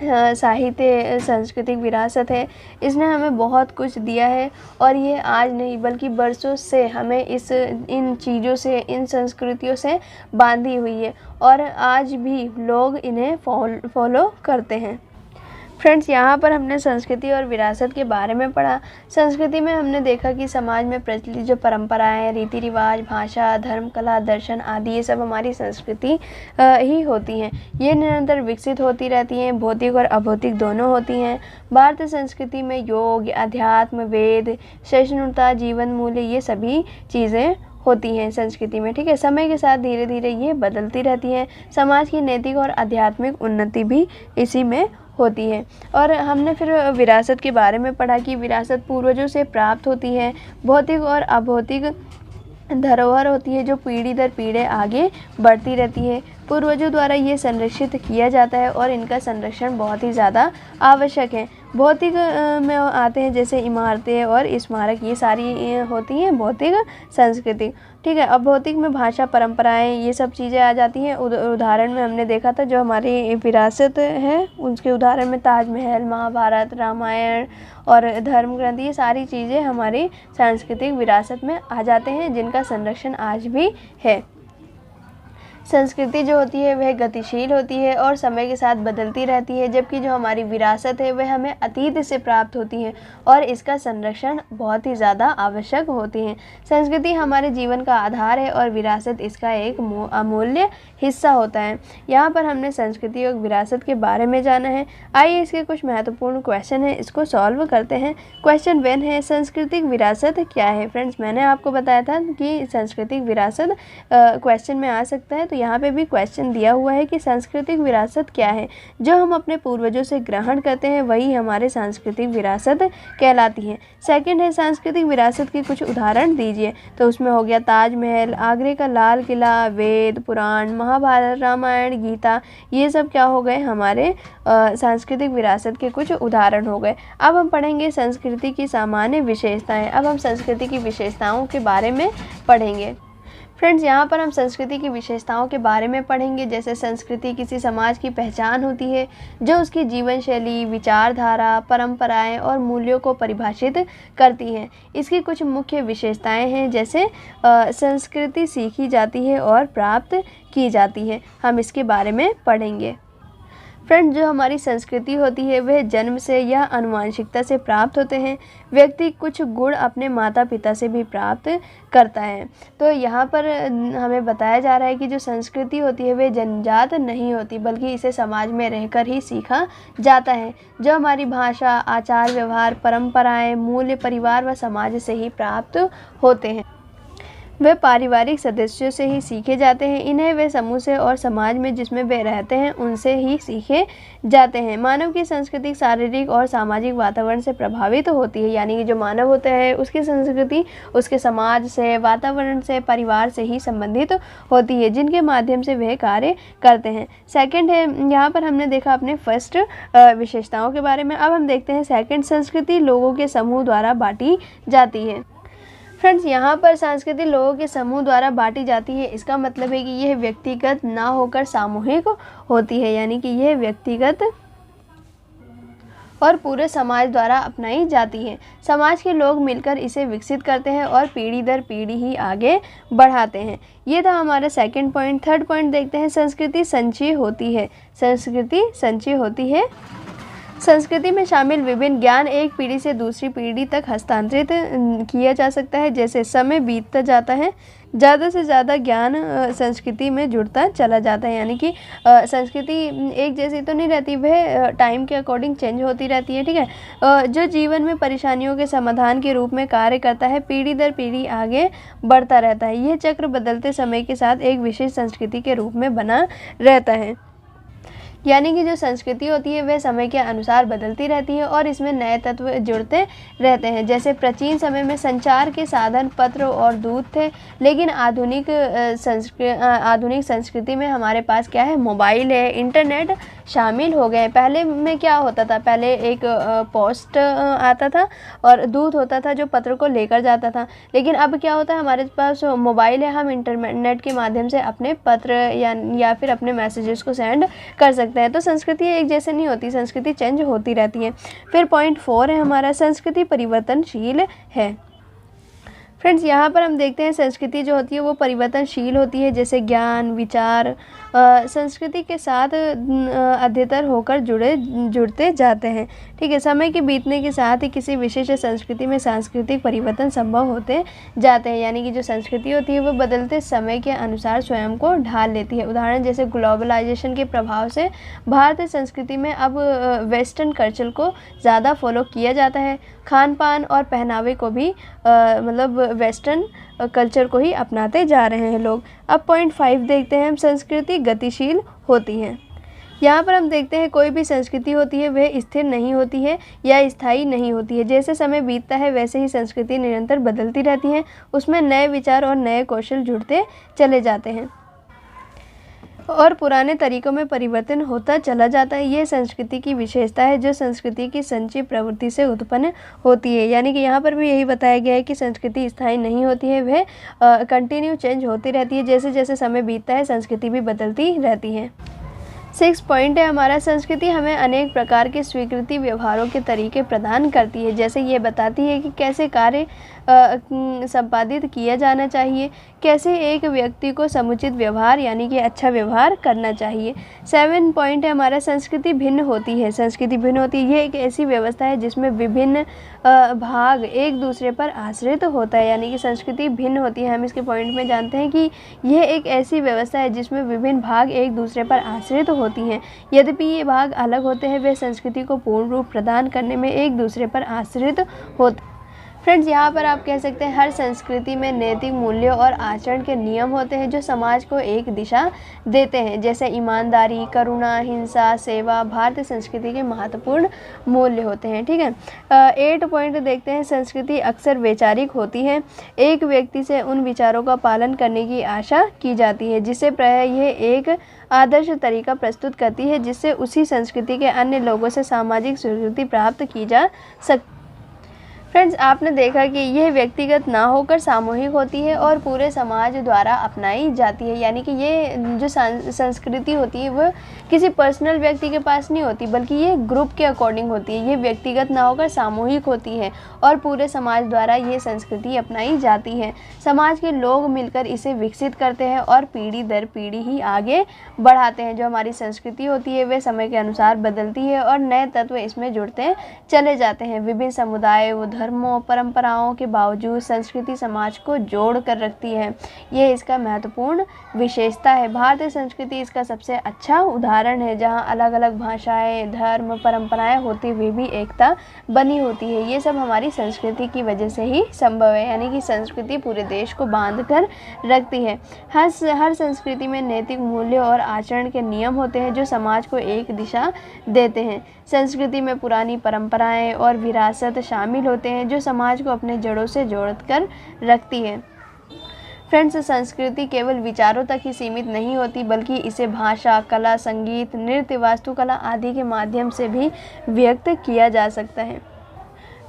साहित्य सांस्कृतिक विरासत है, इसने हमें बहुत कुछ दिया है और ये आज नहीं बल्कि बरसों से हमें इन चीज़ों से, इन संस्कृतियों से बांधी हुई है और आज भी लोग इन्हें फॉलो करते हैं। फ्रेंड्स, यहाँ पर हमने संस्कृति और विरासत के बारे में पढ़ा। संस्कृति में हमने देखा कि समाज में प्रचलित जो परंपराएं, रीति रिवाज, भाषा, धर्म, कला, दर्शन आदि ये सब हमारी संस्कृति ही होती हैं। ये निरंतर विकसित होती रहती हैं, भौतिक और अभौतिक दोनों होती हैं। भारतीय संस्कृति में योग, अध्यात्म, वेद, सहिष्णुता, जीवन मूल्य ये सभी चीज़ें होती हैं संस्कृति में। ठीक है, समय के साथ धीरे धीरे ये बदलती रहती हैं। समाज की नैतिक और आध्यात्मिक उन्नति भी इसी में होती है। और हमने फिर विरासत के बारे में पढ़ा कि विरासत पूर्वजों से प्राप्त होती है, भौतिक और अभौतिक धरोहर होती है जो पीढ़ी दर पीढ़ी आगे बढ़ती रहती है। पूर्वजों द्वारा ये संरक्षित किया जाता है और इनका संरक्षण बहुत ही ज़्यादा आवश्यक है। भौतिक में आते हैं जैसे इमारतें और स्मारक, ये सारी होती हैं भौतिक संस्कृति। ठीक है, अब भौतिक में भाषा, परंपराएं ये सब चीज़ें आ जाती हैं। उदाहरण में हमने देखा था जो हमारी विरासत है उसके उदाहरण में ताजमहल, महाभारत, रामायण और धर्म ग्रंथ ये सारी चीज़ें हमारी सांस्कृतिक विरासत में आ जाते हैं जिनका संरक्षण आज भी है। संस्कृति जो होती है वह गतिशील होती है और समय के साथ बदलती रहती है, जबकि जो हमारी विरासत है वह हमें अतीत से प्राप्त होती है और इसका संरक्षण बहुत ही ज़्यादा आवश्यक होती है। संस्कृति हमारे जीवन का आधार है और विरासत इसका एक अमूल्य हिस्सा होता है। यहाँ पर हमने संस्कृति और विरासत के बारे में जाना है। आइए इसके कुछ महत्वपूर्ण क्वेश्चन हैं, इसको सॉल्व करते हैं। क्वेश्चन 1 है, सांस्कृतिक विरासत क्या है? फ्रेंड्स, मैंने आपको बताया था कि सांस्कृतिक विरासत क्वेश्चन में आ सकता है, तो यहाँ पे भी क्वेश्चन दिया हुआ है कि सांस्कृतिक विरासत क्या है। जो हम अपने पूर्वजों से ग्रहण करते हैं वही हमारे सांस्कृतिक विरासत कहलाती है। सेकंड है, सांस्कृतिक विरासत के कुछ उदाहरण दीजिए। तो उसमें हो गया ताजमहल, आगरे का लाल किला, वेद, पुराण, महाभारत, रामायण, गीता, ये सब क्या हो गए हमारे सांस्कृतिक विरासत के कुछ उदाहरण हो गए। अब हम पढ़ेंगे संस्कृति की सामान्य विशेषताएं। अब हम संस्कृति की विशेषताओं के बारे में पढ़ेंगे। फ्रेंड्स, यहाँ पर हम संस्कृति की विशेषताओं के बारे में पढ़ेंगे। जैसे संस्कृति किसी समाज की पहचान होती है जो उसकी जीवन शैली, विचारधारा, परंपराएं और मूल्यों को परिभाषित करती हैं। इसकी कुछ मुख्य विशेषताएं हैं जैसे संस्कृति सीखी जाती है और प्राप्त की जाती है। हम इसके बारे में पढ़ेंगे। फ्रेंड्स, जो हमारी संस्कृति होती है वह जन्म से या आनुवंशिकता से प्राप्त होते हैं। व्यक्ति कुछ गुण अपने माता पिता से भी प्राप्त करता है। तो यहाँ पर हमें बताया जा रहा है कि जो संस्कृति होती है वह जन्मजात नहीं होती बल्कि इसे समाज में रहकर ही सीखा जाता है। जो हमारी भाषा, आचार व्यवहार, परंपराएं, मूल्य परिवार व समाज से ही प्राप्त होते हैं। वे पारिवारिक सदस्यों से ही सीखे जाते हैं। इन्हें वे समूह से और समाज में जिसमें वे रहते हैं उनसे ही सीखे जाते हैं। मानव की संस्कृति शारीरिक और सामाजिक वातावरण से प्रभावित होती है। यानी कि जो मानव होता है उसकी संस्कृति उसके समाज से, वातावरण से, परिवार से ही संबंधित होती है जिनके माध्यम से वह कार्य करते हैं। सेकंड है, यहाँ पर हमने देखा अपने फर्स्ट विशेषताओं के बारे में। अब हम देखते हैं सेकंड, संस्कृति लोगों के समूह द्वारा बांटी जाती है। फ्रेंड्स, यहाँ पर संस्कृति लोगों के समूह द्वारा बांटी जाती है। इसका मतलब है कि यह व्यक्तिगत ना होकर सामूहिक होती है। यानी कि यह व्यक्तिगत और पूरे समाज द्वारा अपनाई जाती है। समाज के लोग मिलकर इसे विकसित करते हैं और पीढ़ी दर पीढ़ी ही आगे बढ़ाते हैं। ये था हमारा सेकंड पॉइंट। थर्ड पॉइंट देखते हैं, संस्कृति संचयी होती है। संस्कृति संचयी होती है। संस्कृति में शामिल विभिन्न ज्ञान एक पीढ़ी से दूसरी पीढ़ी तक हस्तांतरित किया जा सकता है। जैसे समय बीतता जाता है, ज़्यादा से ज़्यादा ज्ञान संस्कृति में जुड़ता चला जाता है। यानी कि संस्कृति एक जैसी तो नहीं रहती, वह टाइम के अकॉर्डिंग चेंज होती रहती है। ठीक है, जो जीवन में परेशानियों के समाधान के रूप में कार्य करता है, पीढ़ी दर पीढ़ी आगे बढ़ता रहता है। यह चक्र बदलते समय के साथ एक विशेष संस्कृति के रूप में बना रहता है। यानी कि जो संस्कृति होती है वह समय के अनुसार बदलती रहती है और इसमें नए तत्व जुड़ते रहते हैं। जैसे प्राचीन समय में संचार के साधन पत्र और दूत थे, लेकिन आधुनिक संस्कृति में हमारे पास क्या है, मोबाइल है, इंटरनेट शामिल हो गए। पहले में क्या होता था, पहले एक पोस्ट आता था और दूत होता था जो पत्र को लेकर जाता था, लेकिन अब क्या होता है, हमारे पास मोबाइल है, हम इंटरनेट के माध्यम से अपने पत्र या फिर अपने मैसेजेस को सेंड कर सकते हैं। तो संस्कृति एक जैसे नहीं होती, संस्कृति चेंज होती रहती है। फिर पॉइंट 4 है हमारा, संस्कृति परिवर्तनशील है। फ्रेंड्स, यहाँ पर हम देखते हैं संस्कृति जो होती है वो परिवर्तनशील होती है। जैसे ज्ञान, विचार संस्कृति के साथ अध्यतर होकर जुड़ते जाते हैं। ठीक है, समय के बीतने के साथ ही किसी विशेष संस्कृति में सांस्कृतिक परिवर्तन संभव होते जाते हैं। यानी कि जो संस्कृति होती है वो बदलते समय के अनुसार स्वयं को ढाल लेती है। उदाहरण जैसे ग्लोबलाइजेशन के प्रभाव से भारतीय संस्कृति में अब वेस्टर्न कल्चर को ज़्यादा फॉलो किया जाता है। खान पान और पहनावे को भी मतलब वेस्टर्न कल्चर को ही अपनाते जा रहे हैं लोग। अब पॉइंट 5 देखते हैं हम, संस्कृति गतिशील होती है। यहाँ पर हम देखते हैं कोई भी संस्कृति होती है वह स्थिर नहीं होती है या स्थायी नहीं होती है। जैसे समय बीतता है वैसे ही संस्कृति निरंतर बदलती रहती है, उसमें नए विचार और नए कौशल जुड़ते चले जाते हैं और पुराने तरीकों में परिवर्तन होता चला जाता है। ये संस्कृति की विशेषता है जो संस्कृति की संचयी प्रवृत्ति से उत्पन्न होती है। यानी कि यहाँ पर भी यही बताया गया है कि संस्कृति स्थायी नहीं होती है, वह कंटिन्यू चेंज होती रहती है। जैसे जैसे समय बीतता है संस्कृति भी बदलती रहती है। 6 पॉइंट है हमारा, संस्कृति हमें अनेक प्रकार के स्वीकृति व्यवहारों के तरीके प्रदान करती है। जैसे ये बताती है कि कैसे कार्य संपादित किया जाना चाहिए, कैसे एक व्यक्ति को समुचित व्यवहार यानी कि अच्छा व्यवहार करना चाहिए। 7 पॉइंट है हमारा, संस्कृति भिन्न होती है। संस्कृति भिन्न होती है, ये एक ऐसी व्यवस्था है जिसमें विभिन्न भाग एक दूसरे पर आश्रित होता है। यानी कि संस्कृति भिन्न होती है। हम इसके पॉइंट में जानते हैं कि यह एक ऐसी व्यवस्था है जिसमें विभिन्न भाग एक दूसरे पर आश्रित होती हैं। यद्यपि ये भाग अलग होते हैं, वे संस्कृति को पूर्ण रूप प्रदान करने में एक दूसरे पर आश्रित होते। फ्रेंड्स, यहाँ पर आप कह सकते हैं हर संस्कृति में नैतिक मूल्यों और आचरण के नियम होते हैं जो समाज को एक दिशा देते हैं। जैसे ईमानदारी, करुणा, हिंसा, सेवा भारतीय संस्कृति के महत्वपूर्ण मूल्य होते हैं। ठीक है, 8 पॉइंट देखते हैं, संस्कृति अक्सर वैचारिक होती है। एक व्यक्ति से उन विचारों का पालन करने की आशा की जाती है जिससे प्रायः यह एक आदर्श तरीका प्रस्तुत करती है जिससे उसी संस्कृति के अन्य लोगों से सामाजिक स्वीकृति प्राप्त की जा सकती। फ्रेंड्स, आपने देखा कि यह व्यक्तिगत ना होकर सामूहिक होती है और पूरे समाज द्वारा अपनाई जाती है। यानी कि ये जो संस्कृति होती है वह किसी पर्सनल व्यक्ति के पास नहीं होती, बल्कि ये ग्रुप के अकॉर्डिंग होती है। ये व्यक्तिगत ना होकर सामूहिक होती है और पूरे समाज द्वारा ये संस्कृति अपनाई जाती है। समाज के लोग मिलकर इसे विकसित करते हैं और पीढ़ी दर पीढ़ी ही आगे बढ़ाते हैं। जो हमारी संस्कृति होती है वह समय के अनुसार बदलती है और नए तत्व इसमें जुड़ते चले जाते हैं। विभिन्न समुदायों, धर्मों, परंपराओं के बावजूद संस्कृति समाज को जोड़ कर रखती है। ये इसका महत्वपूर्ण विशेषता है। भारतीय संस्कृति इसका सबसे अच्छा उदाहरण है, जहाँ अलग अलग भाषाएं, धर्म, परंपराएं होती हुई भी एकता बनी होती है। ये सब हमारी संस्कृति की वजह से ही संभव है। यानी कि संस्कृति पूरे देश को बांध कर रखती है। हर संस्कृति में नैतिक मूल्य और आचरण के नियम होते हैं जो समाज को एक दिशा देते हैं। संस्कृति में पुरानी परंपराएं और विरासत शामिल होते हैं जो समाज को अपने जड़ों से जोड़कर रखती है। फ्रेंड्स, संस्कृति केवल विचारों तक ही सीमित नहीं होती, बल्कि इसे भाषा, कला, संगीत, नृत्य, वास्तुकला आदि के माध्यम से भी व्यक्त किया जा सकता है।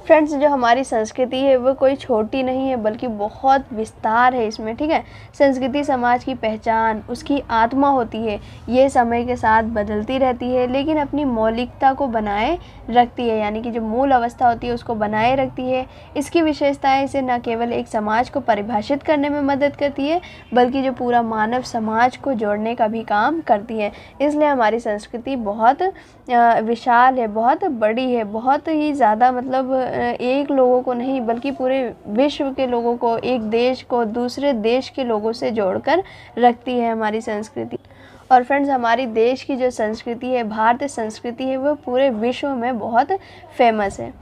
फ्रेंड्स, जो हमारी संस्कृति है वो कोई छोटी नहीं है, बल्कि बहुत विस्तार है इसमें। ठीक है, संस्कृति समाज की पहचान, उसकी आत्मा होती है। ये समय के साथ बदलती रहती है लेकिन अपनी मौलिकता को बनाए रखती है। यानी कि जो मूल अवस्था होती है उसको बनाए रखती है। इसकी विशेषताएं इसे न केवल एक समाज को परिभाषित करने में मदद करती है, बल्कि जो पूरा मानव समाज को जोड़ने का भी काम करती है। इसलिए हमारी संस्कृति बहुत विशाल है, बहुत बड़ी है, बहुत ही ज़्यादा, मतलब एक लोगों को नहीं बल्कि पूरे विश्व के लोगों को, एक देश को दूसरे देश के लोगों से जोड़कर रखती है हमारी संस्कृति। और फ्रेंड्स, हमारी देश की जो संस्कृति है, भारतीय संस्कृति है, वो पूरे विश्व में बहुत फेमस है।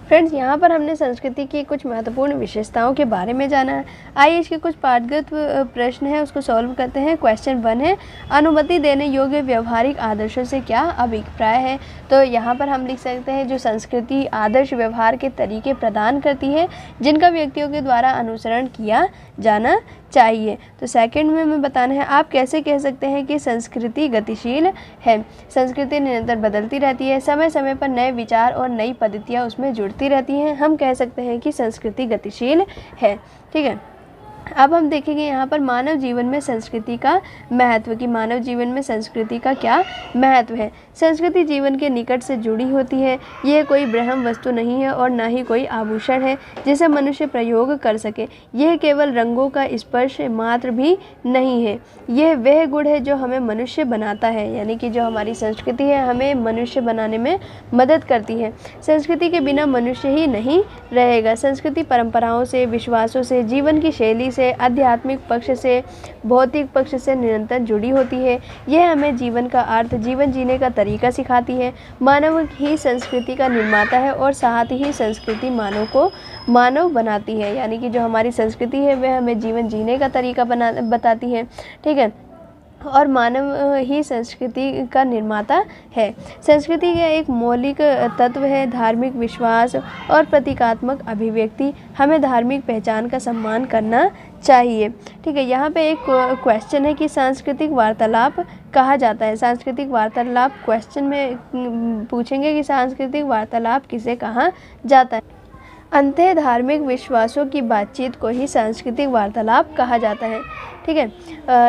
फ्रेंड्स, यहाँ पर हमने संस्कृति की कुछ महत्वपूर्ण विशेषताओं के बारे में जाना है। आइए इसके कुछ पाठगत प्रश्न हैं उसको सॉल्व करते हैं। क्वेश्चन 1 है, अनुमति देने योग्य व्यवहारिक आदर्शों से क्या अभिप्राय है। तो यहाँ पर हम लिख सकते हैं जो संस्कृति आदर्श व्यवहार के तरीके प्रदान करती है जिनका व्यक्तियों के द्वारा अनुसरण किया जाना चाहिए। तो सेकंड में हमें बताना है, आप कैसे कह सकते हैं कि संस्कृति गतिशील है। संस्कृति निरंतर बदलती रहती है, समय समय पर नए विचार और नई पद्धतियाँ उसमें जुड़ती रहती हैं। हम कह सकते हैं कि संस्कृति गतिशील है। ठीक है, अब हम देखेंगे यहाँ पर मानव जीवन में संस्कृति का महत्व, कि मानव जीवन में संस्कृति का क्या महत्व है। संस्कृति जीवन के निकट से जुड़ी होती है। यह कोई ब्रह्म वस्तु नहीं है और न ही कोई आभूषण है जिसे मनुष्य प्रयोग कर सके। यह केवल रंगों का स्पर्श मात्र भी नहीं है। यह वह गुण है जो हमें मनुष्य बनाता है, यानी कि जो हमारी संस्कृति है हमें मनुष्य बनाने में मदद करती है। संस्कृति के बिना मनुष्य ही नहीं रहेगा। संस्कृति परंपराओं से, विश्वासों से, जीवन की शैली से, आध्यात्मिक पक्ष से, भौतिक पक्ष से निरंतर जुड़ी होती है। यह हमें जीवन का अर्थ, जीवन जीने का तरीका सिखाती है। मानव ही संस्कृति का निर्माता है और साथ ही संस्कृति मानव को मानव बनाती है, यानी कि जो हमारी संस्कृति है वह हमें जीवन जीने का तरीका बताती है। ठीक है, और मानव ही संस्कृति का निर्माता है। संस्कृति का एक मौलिक तत्व है धार्मिक विश्वास और प्रतीकात्मक अभिव्यक्ति। हमें धार्मिक पहचान का सम्मान करना चाहिए। ठीक है, यहाँ पे एक क्वेश्चन है कि सांस्कृतिक वार्तालाप कहा जाता है। सांस्कृतिक वार्तालाप क्वेश्चन में पूछेंगे कि सांस्कृतिक वार्तालाप किसे कहा जाता है। अंतः धार्मिक विश्वासों की बातचीत को ही सांस्कृतिक वार्तालाप कहा जाता है। ठीक है,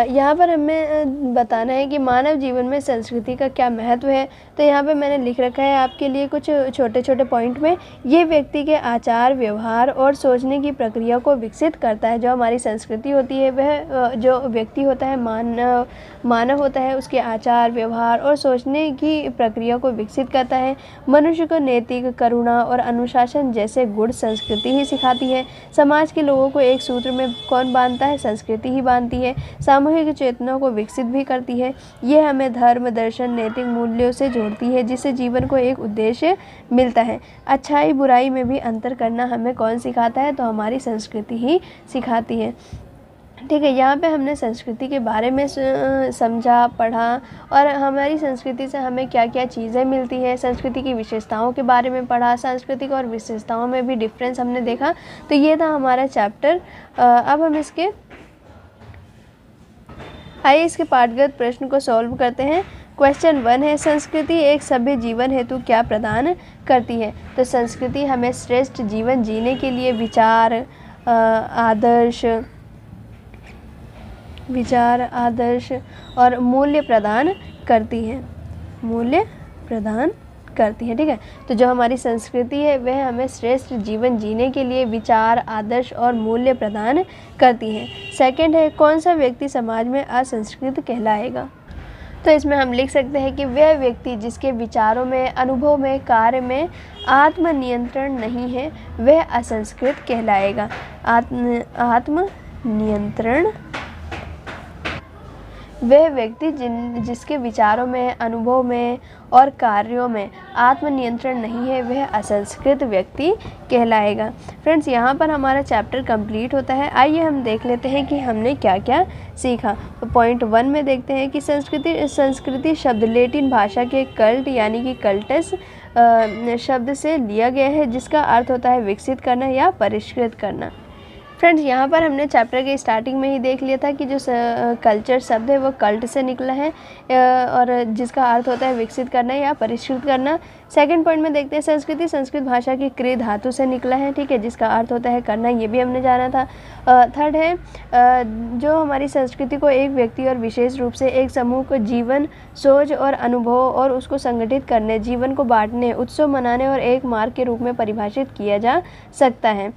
यहाँ पर हमें बताना है कि मानव जीवन में संस्कृति का क्या महत्व है। तो यहाँ पे मैंने लिख रखा है आपके लिए कुछ छोटे छोटे पॉइंट में। ये व्यक्ति के आचार व्यवहार और सोचने की प्रक्रिया को विकसित करता है। जो हमारी संस्कृति होती है वह जो व्यक्ति होता है मानव होता है, उसके आचार व्यवहार और सोचने की प्रक्रिया को विकसित करता है। मनुष्य को नैतिक, करुणा और अनुशासन जैसे गुण संस्कृति ही सिखाती है। समाज के लोगों को एक सूत्र में कौन बांधता है? संस्कृति ही बांधती है। सामूहिक चेतना को विकसित भी करती है। यह हमें धर्म, दर्शन, नैतिक मूल्यों से जोड़ती है जिससे जीवन को एक उद्देश्य मिलता है। अच्छाई बुराई में भी अंतर करना हमें कौन सिखाता है? तो हमारी संस्कृति ही सिखाती है। ठीक है, यहाँ पे हमने संस्कृति के बारे में समझा, पढ़ा और हमारी संस्कृति से हमें क्या क्या चीज़ें मिलती है, संस्कृति की विशेषताओं के बारे में पढ़ा। सांस्कृतिक और विशेषताओं में भी डिफरेंस हमने देखा। तो ये था हमारा चैप्टर। अब हम आइए इसके पाठगत प्रश्न को सॉल्व करते हैं। क्वेश्चन 1 है, संस्कृति एक सभ्य जीवन हेतु क्या प्रदान करती है। तो संस्कृति हमें श्रेष्ठ जीवन जीने के लिए विचार आदर्श और मूल्य प्रदान करती है। ठीक है, तो जो हमारी संस्कृति है वह हमें श्रेष्ठ जीवन जीने के लिए विचार आदर्श और मूल्य प्रदान करती है। सेकंड है, कौन सा व्यक्ति समाज में असंस्कृत कहलाएगा। तो इसमें हम लिख सकते हैं कि वह व्यक्ति जिसके विचारों में, अनुभव में, कार्य में आत्मनियंत्रण नहीं है वह असंस्कृत कहलाएगा। आत्मनियंत्रण, वह व्यक्ति जिसके विचारों में, अनुभव में और कार्यों में आत्मनियंत्रण नहीं है वह असंस्कृत व्यक्ति कहलाएगा। फ्रेंड्स, यहाँ पर हमारा चैप्टर कंप्लीट होता है। आइए हम देख लेते हैं कि हमने क्या क्या सीखा। तो पॉइंट 1 में देखते हैं कि संस्कृति शब्द लैटिन भाषा के कल्ट यानी कि कल्टस शब्द से लिया गया है जिसका अर्थ होता है विकसित करना या परिष्कृत करना। फ्रेंड्स, यहाँ पर हमने चैप्टर के स्टार्टिंग में ही देख लिया था कि जो कल्चर शब्द है वो कल्ट से निकला है और जिसका अर्थ होता है विकसित करना या परिष्कृत करना। सेकंड पॉइंट में देखते हैं संस्कृति संस्कृत भाषा की क्रिय धातु से निकला है। ठीक है, जिसका अर्थ होता है करना, ये भी हमने जाना था। थर्ड है जो हमारी संस्कृति को एक व्यक्ति और विशेष रूप से एक समूह को जीवन, सोच और अनुभव और उसको संगठित करने, जीवन को बांटने, उत्सव मनाने और एक मार्ग के रूप में परिभाषित किया जा सकता है।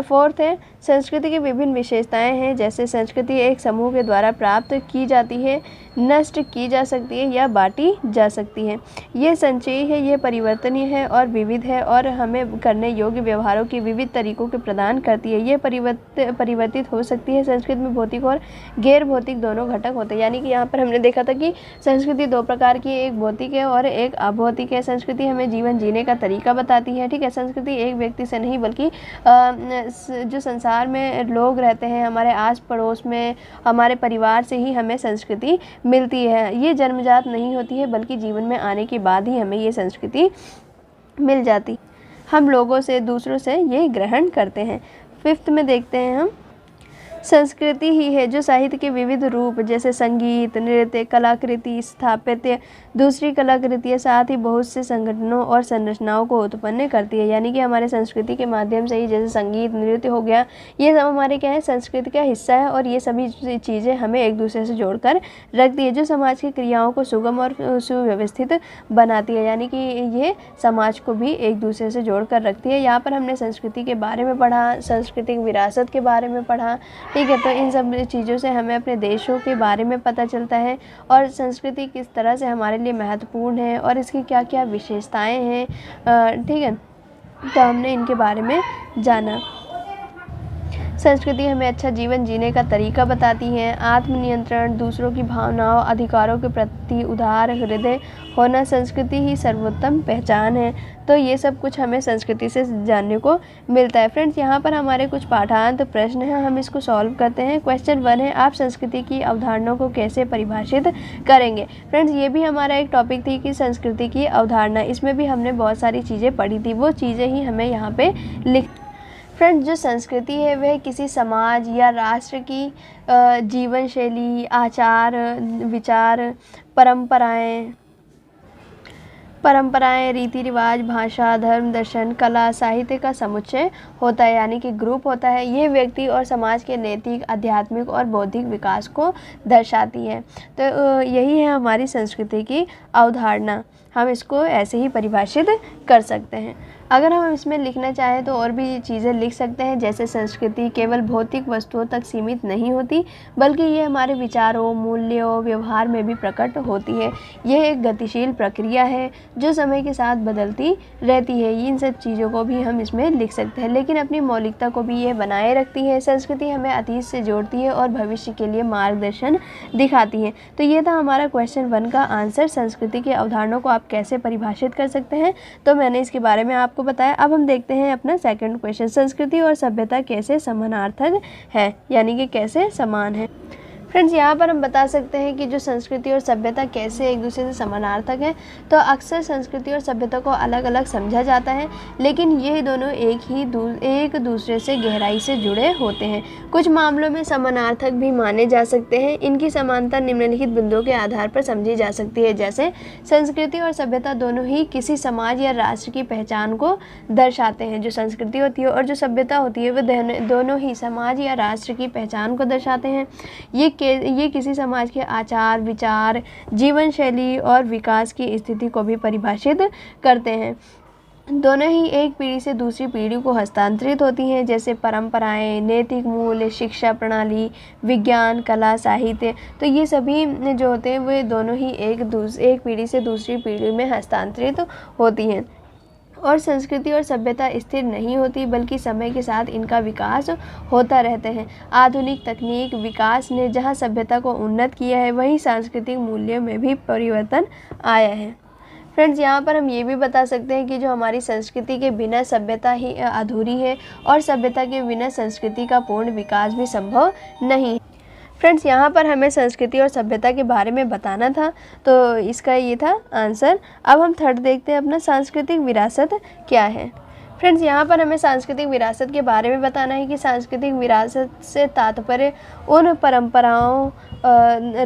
फोर्थ है संस्कृति की विभिन्न विशेषताएं हैं, जैसे संस्कृति एक समूह के द्वारा प्राप्त की जाती है नष्ट की जा सकती है या बांटी जा सकती है। ये संचयी है, ये परिवर्तनीय है और विविध है और हमें करने योग्य व्यवहारों की विविध तरीकों के प्रदान करती है। ये परिवर्तित हो सकती है। संस्कृति में भौतिक और गैर भौतिक दोनों घटक होते हैं। यानी कि यहाँ पर हमने देखा था कि संस्कृति दो प्रकार की है, एक भौतिक है और एक अभौतिक है। संस्कृति हमें जीवन जीने का तरीका बताती है, ठीक है। संस्कृति एक व्यक्ति से नहीं बल्कि जो संसार में लोग रहते हैं, हमारे आस पड़ोस में, हमारे परिवार से ही हमें संस्कृति मिलती है। ये जन्मजात नहीं होती है बल्कि जीवन में आने के बाद ही हमें ये संस्कृति मिल जाती। हम लोगों से, दूसरों से ये ग्रहण करते हैं। 5th में देखते हैं हम, संस्कृति ही है जो साहित्य के विविध रूप जैसे संगीत, नृत्य, कलाकृति, स्थापत्य, दूसरी कलाकृतियाँ, साथ ही बहुत से संगठनों और संरचनाओं को उत्पन्न करती है। यानी कि हमारे संस्कृति के माध्यम से ही, जैसे संगीत, नृत्य हो गया, ये सब हमारे क्या है, संस्कृति का हिस्सा है और ये सभी चीज़ें हमें एक दूसरे से जोड़कर रखती है, जो समाज की क्रियाओं को सुगम और सुव्यवस्थित बनाती है। यानी कि ये समाज को भी एक दूसरे से जोड़ कर रखती है। यहाँ पर हमने संस्कृति के बारे में पढ़ा, सांस्कृतिक विरासत के बारे में पढ़ा, ठीक है। तो इन सब चीज़ों से हमें अपने देशों के बारे में पता चलता है और संस्कृति किस तरह से हमारे लिए महत्वपूर्ण है और इसकी क्या क्या विशेषताएं हैं, ठीक है। तो हमने इनके बारे में जाना। संस्कृति हमें अच्छा जीवन जीने का तरीका बताती है। आत्मनियंत्रण, दूसरों की भावनाओं, अधिकारों के प्रति उदार हृदय होना संस्कृति ही सर्वोत्तम पहचान है। तो ये सब कुछ हमें संस्कृति से जानने को मिलता है। फ्रेंड्स, यहाँ पर हमारे कुछ पाठांत प्रश्न हैं, हम इसको सॉल्व करते हैं। क्वेश्चन 1 है, आप संस्कृति की अवधारणा को कैसे परिभाषित करेंगे। फ्रेंड्स, ये भी हमारा एक टॉपिक थी कि संस्कृति की अवधारणा, इसमें भी हमने बहुत सारी चीज़ें पढ़ी थी, वो चीज़ें ही हमें यहाँ पे लिख। फ्रेंड्स, जो संस्कृति है वह किसी समाज या राष्ट्र की जीवन शैली, आचार विचार, परंपराएं, रीति रिवाज, भाषा, धर्म, दर्शन, कला, साहित्य का समुच्चय होता है, यानी कि ग्रुप होता है। ये व्यक्ति और समाज के नैतिक, आध्यात्मिक और बौद्धिक विकास को दर्शाती है। तो यही है हमारी संस्कृति की अवधारणा। हम इसको ऐसे ही परिभाषित कर सकते हैं। अगर हम इसमें लिखना चाहें तो और भी चीज़ें लिख सकते हैं, जैसे संस्कृति केवल भौतिक वस्तुओं तक सीमित नहीं होती बल्कि ये हमारे विचारों, मूल्यों, व्यवहार में भी प्रकट होती है। यह एक गतिशील प्रक्रिया है जो समय के साथ बदलती रहती है। इन सब चीज़ों को भी हम इसमें लिख सकते हैं, लेकिन अपनी मौलिकता को भी ये बनाए रखती है। संस्कृति हमें अतीत से जोड़ती है और भविष्य के लिए मार्गदर्शन दिखाती है। तो ये था हमारा क्वेश्चन 1 का आंसर। संस्कृति की अवधारणा को आप कैसे परिभाषित कर सकते हैं, तो मैंने इसके बारे में आपको बताया। अब हम देखते हैं अपना सेकंड क्वेश्चन, संस्कृति और सभ्यता कैसे समानार्थक है, यानी कि कैसे समान है। फ्रेंड्स, यहाँ पर हम बता सकते हैं कि जो संस्कृति और सभ्यता कैसे एक दूसरे से समानार्थक हैं। तो अक्सर संस्कृति और सभ्यता को अलग अलग समझा जाता है, लेकिन ये दोनों एक दूसरे से गहराई से जुड़े होते हैं। कुछ मामलों में समानार्थक भी माने जा सकते हैं। इनकी समानता निम्नलिखित बिंदुओं के आधार पर समझी जा सकती है, जैसे संस्कृति और सभ्यता दोनों ही किसी समाज या राष्ट्र की पहचान को दर्शाते हैं। जो संस्कृति होती है और जो सभ्यता होती है वह दोनों ही समाज या राष्ट्र की पहचान को दर्शाते हैं। ये किसी समाज के आचार विचार, जीवन शैली और विकास की स्थिति को भी परिभाषित करते हैं। दोनों ही एक पीढ़ी से दूसरी पीढ़ी को हस्तांतरित होती हैं, जैसे परंपराएं, नैतिक मूल्य, शिक्षा प्रणाली, विज्ञान, कला, साहित्य। तो ये सभी जो होते हैं वे दोनों ही एक पीढ़ी से दूसरी पीढ़ी में हस्तांतरित होती हैं। और संस्कृति और सभ्यता स्थिर नहीं होती बल्कि समय के साथ इनका विकास होता रहता है। आधुनिक तकनीक विकास ने जहां सभ्यता को उन्नत किया है, वहीं सांस्कृतिक मूल्यों में भी परिवर्तन आया है। फ्रेंड्स, यहाँ पर हम ये भी बता सकते हैं कि जो हमारी संस्कृति के बिना सभ्यता ही अधूरी है और सभ्यता के बिना संस्कृति का पूर्ण विकास भी संभव नहीं है। फ्रेंड्स, यहाँ पर हमें संस्कृति और सभ्यता के बारे में बताना था, तो इसका ये था आंसर। अब हम थर्ड देखते हैं अपना सांस्कृतिक विरासत क्या है। फ्रेंड्स, यहाँ पर हमें सांस्कृतिक विरासत के बारे में बताना है कि सांस्कृतिक विरासत से तात्पर्य उन परंपराओं,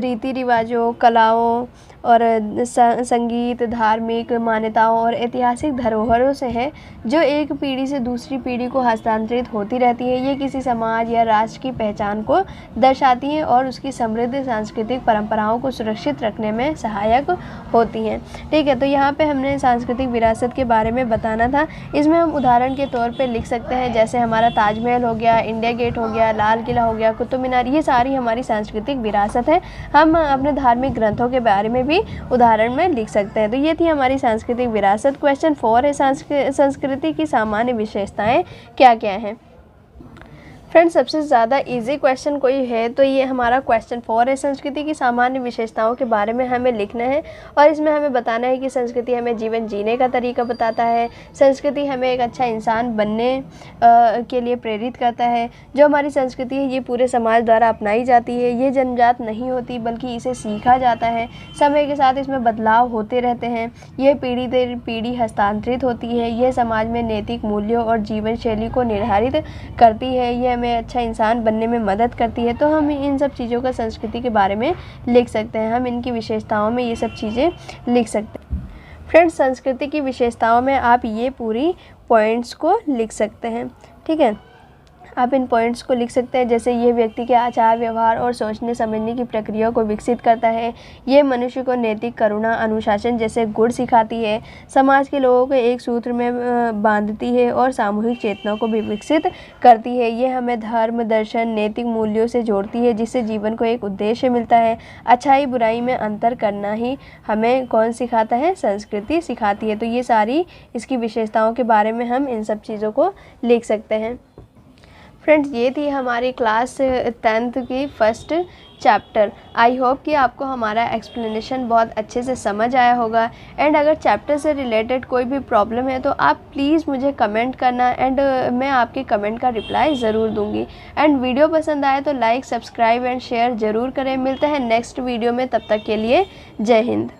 रीति रिवाजों, कलाओं और संगीत, धार्मिक मान्यताओं और ऐतिहासिक धरोहरों से है जो एक पीढ़ी से दूसरी पीढ़ी को हस्तांतरित होती रहती है। ये किसी समाज या राष्ट्र की पहचान को दर्शाती हैं और उसकी समृद्ध सांस्कृतिक परंपराओं को सुरक्षित रखने में सहायक होती हैं। ठीक है, तो यहाँ पे हमने सांस्कृतिक विरासत के बारे में बताना था। इसमें हम उदाहरण के तौर पे लिख सकते हैं, जैसे हमारा ताजमहल हो गया, इंडिया गेट हो गया, लाल किला हो गया, कुतुब मीनार, ये सारी हमारी सांस्कृतिक विरासत है। हम अपने धार्मिक ग्रंथों के बारे में भी उदाहरण में लिख सकते हैं। तो ये थी हमारी सांस्कृतिक विरासत। क्वेश्चन 4 है, संस्कृति की सामान्य विशेषताएं क्या क्या हैं। फ्रेंड्स, सबसे ज़्यादा इजी क्वेश्चन कोई है तो ये हमारा क्वेश्चन 4 है। संस्कृति की सामान्य विशेषताओं के बारे में हमें लिखना है और इसमें हमें बताना है कि संस्कृति हमें जीवन जीने का तरीका बताता है, संस्कृति हमें एक अच्छा इंसान बनने के लिए प्रेरित करता है। जो हमारी संस्कृति है ये पूरे समाज द्वारा अपनाई जाती है, ये जन्मजात नहीं होती बल्कि इसे सीखा जाता है। समय के साथ इसमें बदलाव होते रहते हैं, ये पीढ़ी दर पीढ़ी हस्तांतरित होती है, यह समाज में नैतिक मूल्यों और जीवन शैली को निर्धारित करती है, ये हमें अच्छा इंसान बनने में मदद करती है। तो हम इन सब चीज़ों का संस्कृति के बारे में लिख सकते हैं, हम इनकी विशेषताओं में ये सब चीज़ें लिख सकते हैं। फ्रेंड्स, संस्कृति की विशेषताओं में आप ये पूरी पॉइंट्स को लिख सकते हैं। ठीक है, आप इन पॉइंट्स को लिख सकते हैं, जैसे ये व्यक्ति के आचार व्यवहार और सोचने समझने की प्रक्रिया को विकसित करता है, ये मनुष्य को नैतिक, करुणा, अनुशासन जैसे गुण सिखाती है, समाज के लोगों को एक सूत्र में बांधती है और सामूहिक चेतना को भी विकसित करती है, ये हमें धर्म, दर्शन, नैतिक मूल्यों से जोड़ती है जिससे जीवन को एक उद्देश्य मिलता है, अच्छाई बुराई में अंतर करना ही हमें कौन सिखाता है, संस्कृति सिखाती है। तो ये सारी इसकी विशेषताओं के बारे में हम इन सब चीज़ों को लिख सकते हैं। फ्रेंड्स, ये थी हमारी क्लास 10th की फर्स्ट चैप्टर। आई होप कि आपको हमारा एक्सप्लेनेशन बहुत अच्छे से समझ आया होगा। एंड अगर चैप्टर से रिलेटेड कोई भी प्रॉब्लम है तो आप प्लीज़ मुझे कमेंट करना एंड मैं आपके कमेंट का रिप्लाई ज़रूर दूंगी। एंड वीडियो पसंद आए तो लाइक, सब्सक्राइब एंड शेयर ज़रूर करें। मिलते हैं नेक्स्ट वीडियो में, तब तक के लिए जय हिंद।